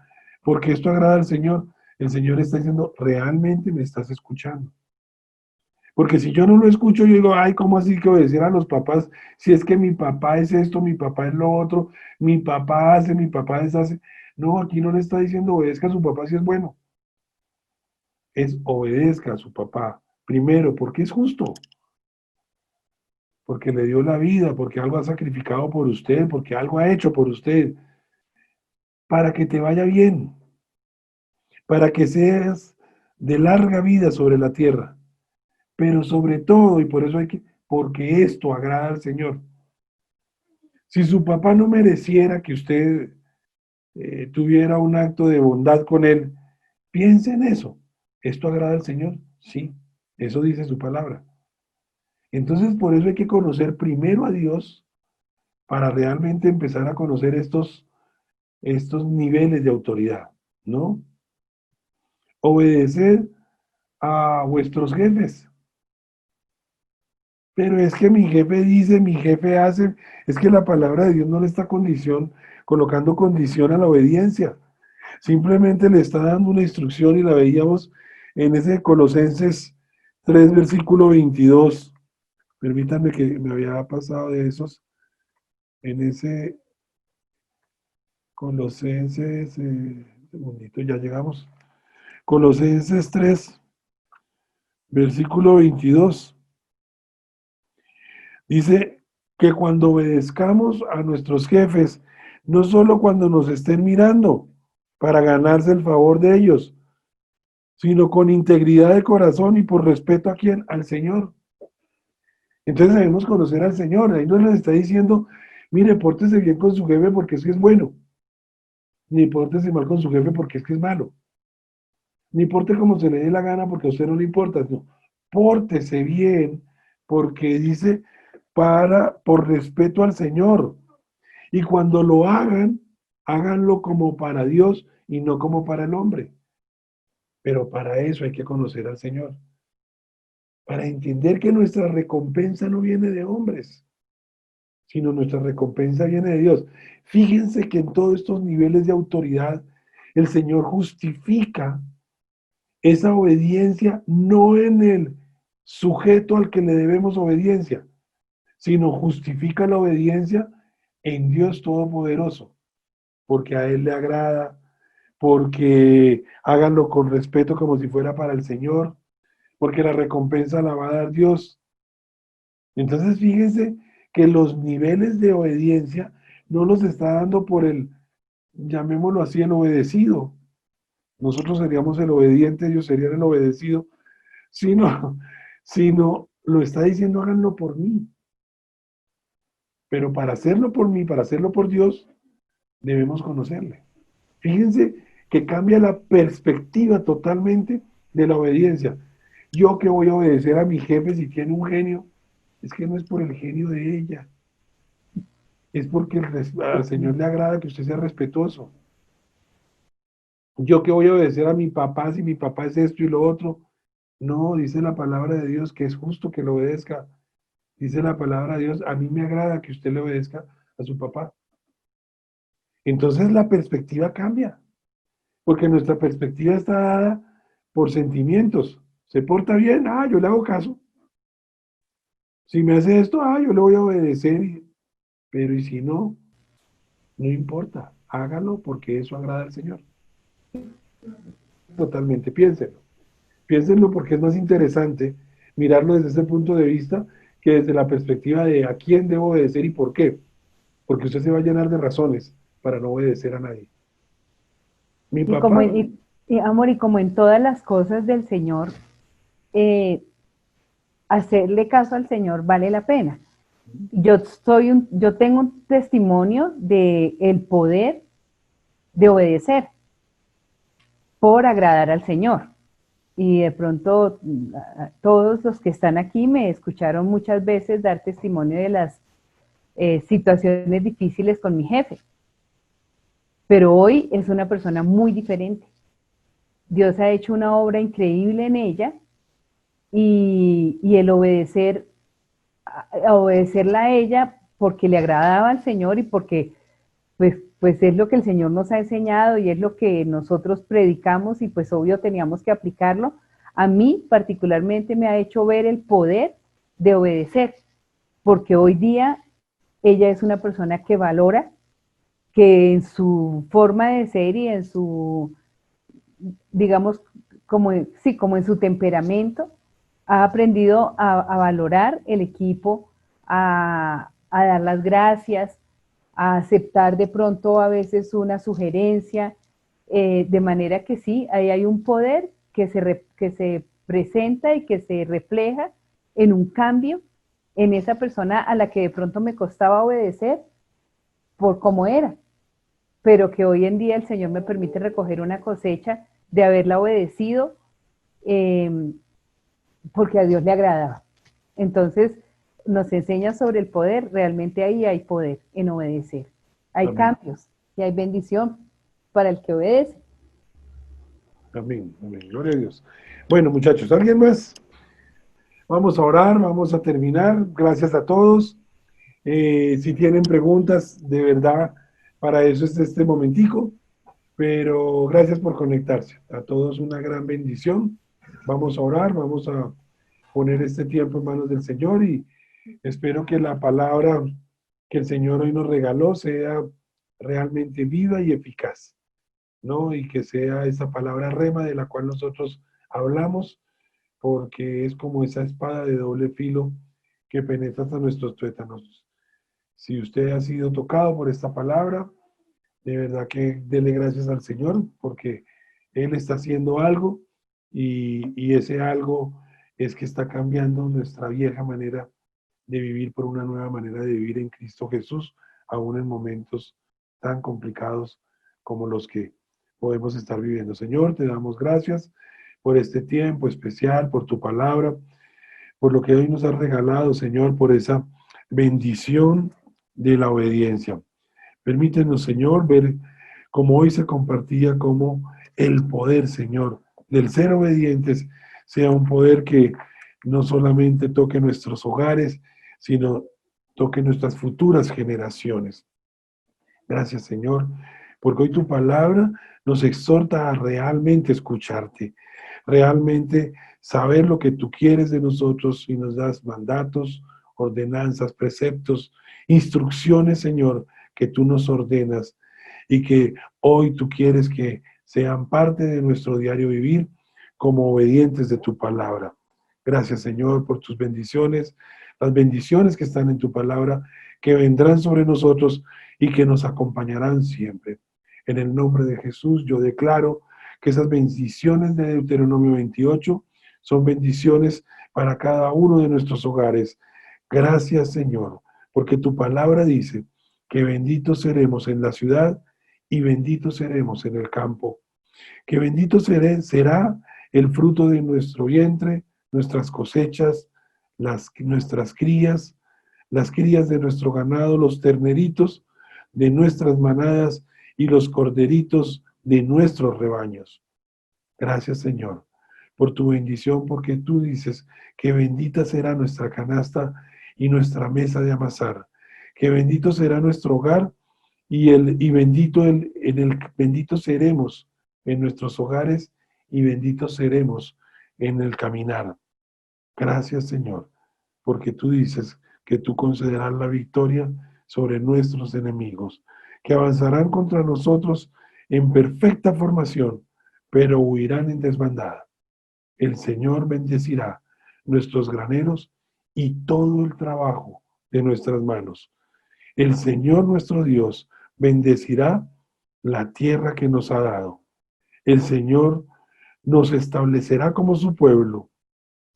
porque esto agrada al Señor. El Señor está diciendo, ¿realmente me estás escuchando? Porque si yo no lo escucho, yo digo, ay, ¿cómo así que obedecer a los papás? Si es que mi papá es esto, mi papá es lo otro, mi papá hace, mi papá deshace. No, aquí no le está diciendo obedezca a su papá si es bueno. Es obedezca a su papá. Primero, porque es justo. Porque le dio la vida, porque algo ha sacrificado por usted, porque algo ha hecho por usted. Para que te vaya bien. Para que seas de larga vida sobre la tierra. Pero sobre todo, y por eso hay que, porque esto agrada al Señor. Si su papá no mereciera que usted tuviera un acto de bondad con él, piense en eso. ¿Esto agrada al Señor? Sí, eso dice su palabra. Entonces, por eso hay que conocer primero a Dios para realmente empezar a conocer estos niveles de autoridad, ¿no? Obedecer a vuestros jefes. Pero es que mi jefe dice, mi jefe hace, es que la palabra de Dios no le está colocando condición a la obediencia. Simplemente le está dando una instrucción y la veíamos en ese Colosenses 3, versículo 22. Permítanme que me había pasado de esos. En ese Colosenses, un segundito, ya llegamos. Colosenses 3, versículo 22. Dice que cuando obedezcamos a nuestros jefes, no solo cuando nos estén mirando para ganarse el favor de ellos, sino con integridad de corazón y por respeto a quién, al Señor. Entonces debemos conocer al Señor. Ahí no les está diciendo, mire, pórtese bien con su jefe porque es que es bueno, ni pórtese mal con su jefe porque es que es malo, ni porte como se le dé la gana porque a usted no le importa. No, pórtese bien porque dice por respeto al Señor. Y cuando lo hagan, háganlo como para Dios y no como para el hombre. Pero para eso hay que conocer al Señor. Para entender que nuestra recompensa no viene de hombres, sino nuestra recompensa viene de Dios. Fíjense que en todos estos niveles de autoridad, el Señor justifica esa obediencia no en el sujeto al que le debemos obediencia, sino justifica la obediencia en Dios Todopoderoso, porque a Él le agrada, porque háganlo con respeto como si fuera para el Señor, porque la recompensa la va a dar Dios. Entonces fíjense que los niveles de obediencia no los está dando por el, llamémoslo así, el obedecido. Nosotros seríamos el obediente, ellos serían el obedecido, sino, sino lo está diciendo, háganlo por mí. Pero para hacerlo por mí, para hacerlo por Dios, debemos conocerle. Fíjense que cambia la perspectiva totalmente de la obediencia. Yo que voy a obedecer a mi jefe si tiene un genio, es que no es por el genio de ella, es porque al Señor le agrada que usted sea respetuoso. Yo que voy a obedecer a mi papá si mi papá es esto y lo otro. No, dice la palabra de Dios que es justo que lo obedezca. Dice la palabra de Dios, a mí me agrada que usted le obedezca a su papá. Entonces la perspectiva cambia, porque nuestra perspectiva está dada por sentimientos. Se porta bien, yo le hago caso. Si me hace esto, yo le voy a obedecer. Pero y si no, no importa, hágalo porque eso agrada al Señor. Totalmente, piénsenlo. Piénsenlo porque es más interesante mirarlo desde ese punto de vista que desde la perspectiva de a quién debo obedecer y por qué. Porque usted se va a llenar de razones para no obedecer a nadie. Mi Y como, papá, amor, y como en todas las cosas del Señor, eh, hacerle caso al Señor vale la pena. Yo tengo un testimonio de el poder de obedecer por agradar al Señor. Y de pronto todos los que están aquí me escucharon muchas veces dar testimonio de las situaciones difíciles con mi jefe. Pero hoy es una persona muy diferente. Dios ha hecho una obra increíble en ella y el obedecerla a ella porque le agradaba al Señor y porque pues pues es lo que el Señor nos ha enseñado y es lo que nosotros predicamos y pues obvio teníamos que aplicarlo. A mí particularmente me ha hecho ver el poder de obedecer, porque hoy día ella es una persona que valora, que en su forma de ser y en su, digamos, como, sí, como en su temperamento, ha aprendido a valorar el equipo, a dar las gracias, a aceptar de pronto a veces una sugerencia, de manera que sí, ahí hay un poder que se presenta y que se refleja en un cambio en esa persona a la que de pronto me costaba obedecer por cómo era, pero que hoy en día el Señor me permite recoger una cosecha de haberla obedecido eh, porque a Dios le agradaba. Entonces, nos enseña sobre el poder, realmente ahí hay poder en obedecer. Hay Amén. cambios y hay bendición para el que obedece. Amén, amén. Gloria a Dios. Bueno, muchachos, ¿alguien más? Vamos a orar, vamos a terminar. Gracias a todos. Si tienen preguntas, de verdad, para eso es este momentico. Pero gracias por conectarse. A todos una gran bendición. Vamos a orar, vamos a poner este tiempo en manos del Señor y espero que la palabra que el Señor hoy nos regaló sea realmente viva y eficaz, ¿no? Y que sea esa palabra rema de la cual nosotros hablamos, porque es como esa espada de doble filo que penetra hasta nuestros tuétanos. Si usted ha sido tocado por esta palabra, de verdad que dele gracias al Señor, porque Él está haciendo algo y ese algo es que está cambiando nuestra vieja manera de vivir por una nueva manera de vivir en Cristo Jesús, aún en momentos tan complicados como los que podemos estar viviendo. Señor, te damos gracias por este tiempo especial, por tu palabra, por lo que hoy nos has regalado, Señor, por esa bendición de la obediencia. Permítenos, Señor, ver cómo hoy se compartía, cómo el poder, Señor, del ser obedientes sea un poder que no solamente toque nuestros hogares, sino toque nuestras futuras generaciones. Gracias, Señor, porque hoy tu palabra nos exhorta a realmente escucharte, realmente saber lo que tú quieres de nosotros y nos das mandatos, ordenanzas, preceptos, instrucciones, Señor, que tú nos ordenas y que hoy tú quieres que sean parte de nuestro diario vivir como obedientes de tu palabra. Gracias, Señor, por tus bendiciones, las bendiciones que están en tu palabra, que vendrán sobre nosotros y que nos acompañarán siempre. En el nombre de Jesús, yo declaro que esas bendiciones de Deuteronomio 28 son bendiciones para cada uno de nuestros hogares. Gracias, Señor, porque tu palabra dice que benditos seremos en la ciudad y benditos seremos en el campo. Que bendito será el fruto de nuestro vientre, nuestras cosechas, nuestras crías, las crías de nuestro ganado, los terneritos de nuestras manadas y los corderitos de nuestros rebaños. Gracias, Señor, por tu bendición, porque tú dices que bendita será nuestra canasta y nuestra mesa de amasar, que bendito será nuestro hogar y bendito seremos en nuestros hogares y benditos seremos en el caminar. Gracias, Señor, porque tú dices que tú concederás la victoria sobre nuestros enemigos, que avanzarán contra nosotros en perfecta formación, pero huirán en desbandada. El Señor bendecirá nuestros graneros y todo el trabajo de nuestras manos. El Señor nuestro Dios bendecirá la tierra que nos ha dado. El Señor nos establecerá como su pueblo,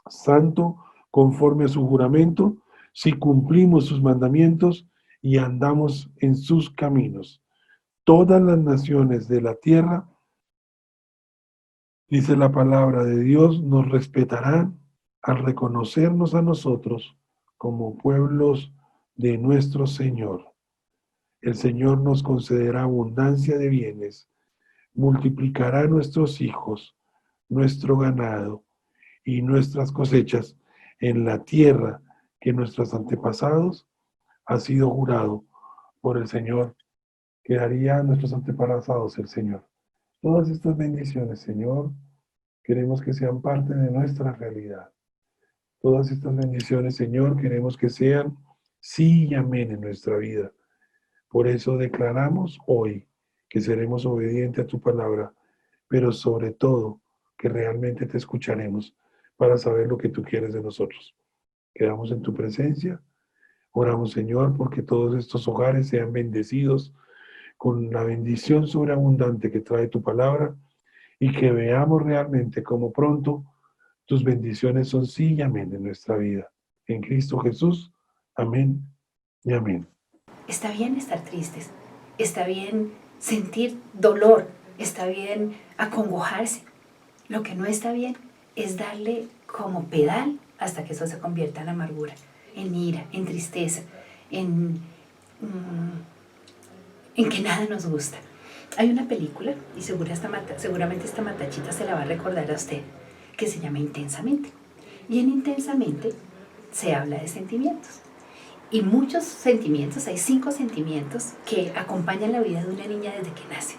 santo conforme a su juramento, si cumplimos sus mandamientos y andamos en sus caminos. Todas las naciones de la tierra, dice la palabra de Dios, nos respetarán al reconocernos a nosotros como pueblos de nuestro Señor. El Señor nos concederá abundancia de bienes, multiplicará nuestros hijos, nuestro ganado y nuestras cosechas en la tierra que nuestros antepasados ha sido jurado por el Señor que daría a nuestros antepasados el Señor. Todas estas bendiciones, Señor, queremos que sean parte de nuestra realidad. Todas estas bendiciones, Señor, queremos que sean sí y amén en nuestra vida. Por eso declaramos hoy que seremos obedientes a tu palabra, pero sobre todo que realmente te escucharemos para saber lo que tú quieres de nosotros. Quedamos en tu presencia. Oramos, Señor, porque todos estos hogares sean bendecidos con la bendición sobreabundante que trae tu palabra y que veamos realmente cómo pronto tus bendiciones son sí y amén en nuestra vida. En Cristo Jesús, amén y amén. Está bien estar tristes, está bien sentir dolor, está bien acongojarse. Lo que no está bien es darle como pedal hasta que eso se convierta en amargura, en ira, en tristeza, en que nada nos gusta. Hay una película, y seguramente esta matachita se la va a recordar a usted, que se llama Intensamente. Y en Intensamente se habla de sentimientos. Y muchos sentimientos, hay 5 sentimientos que acompañan la vida de una niña desde que nace.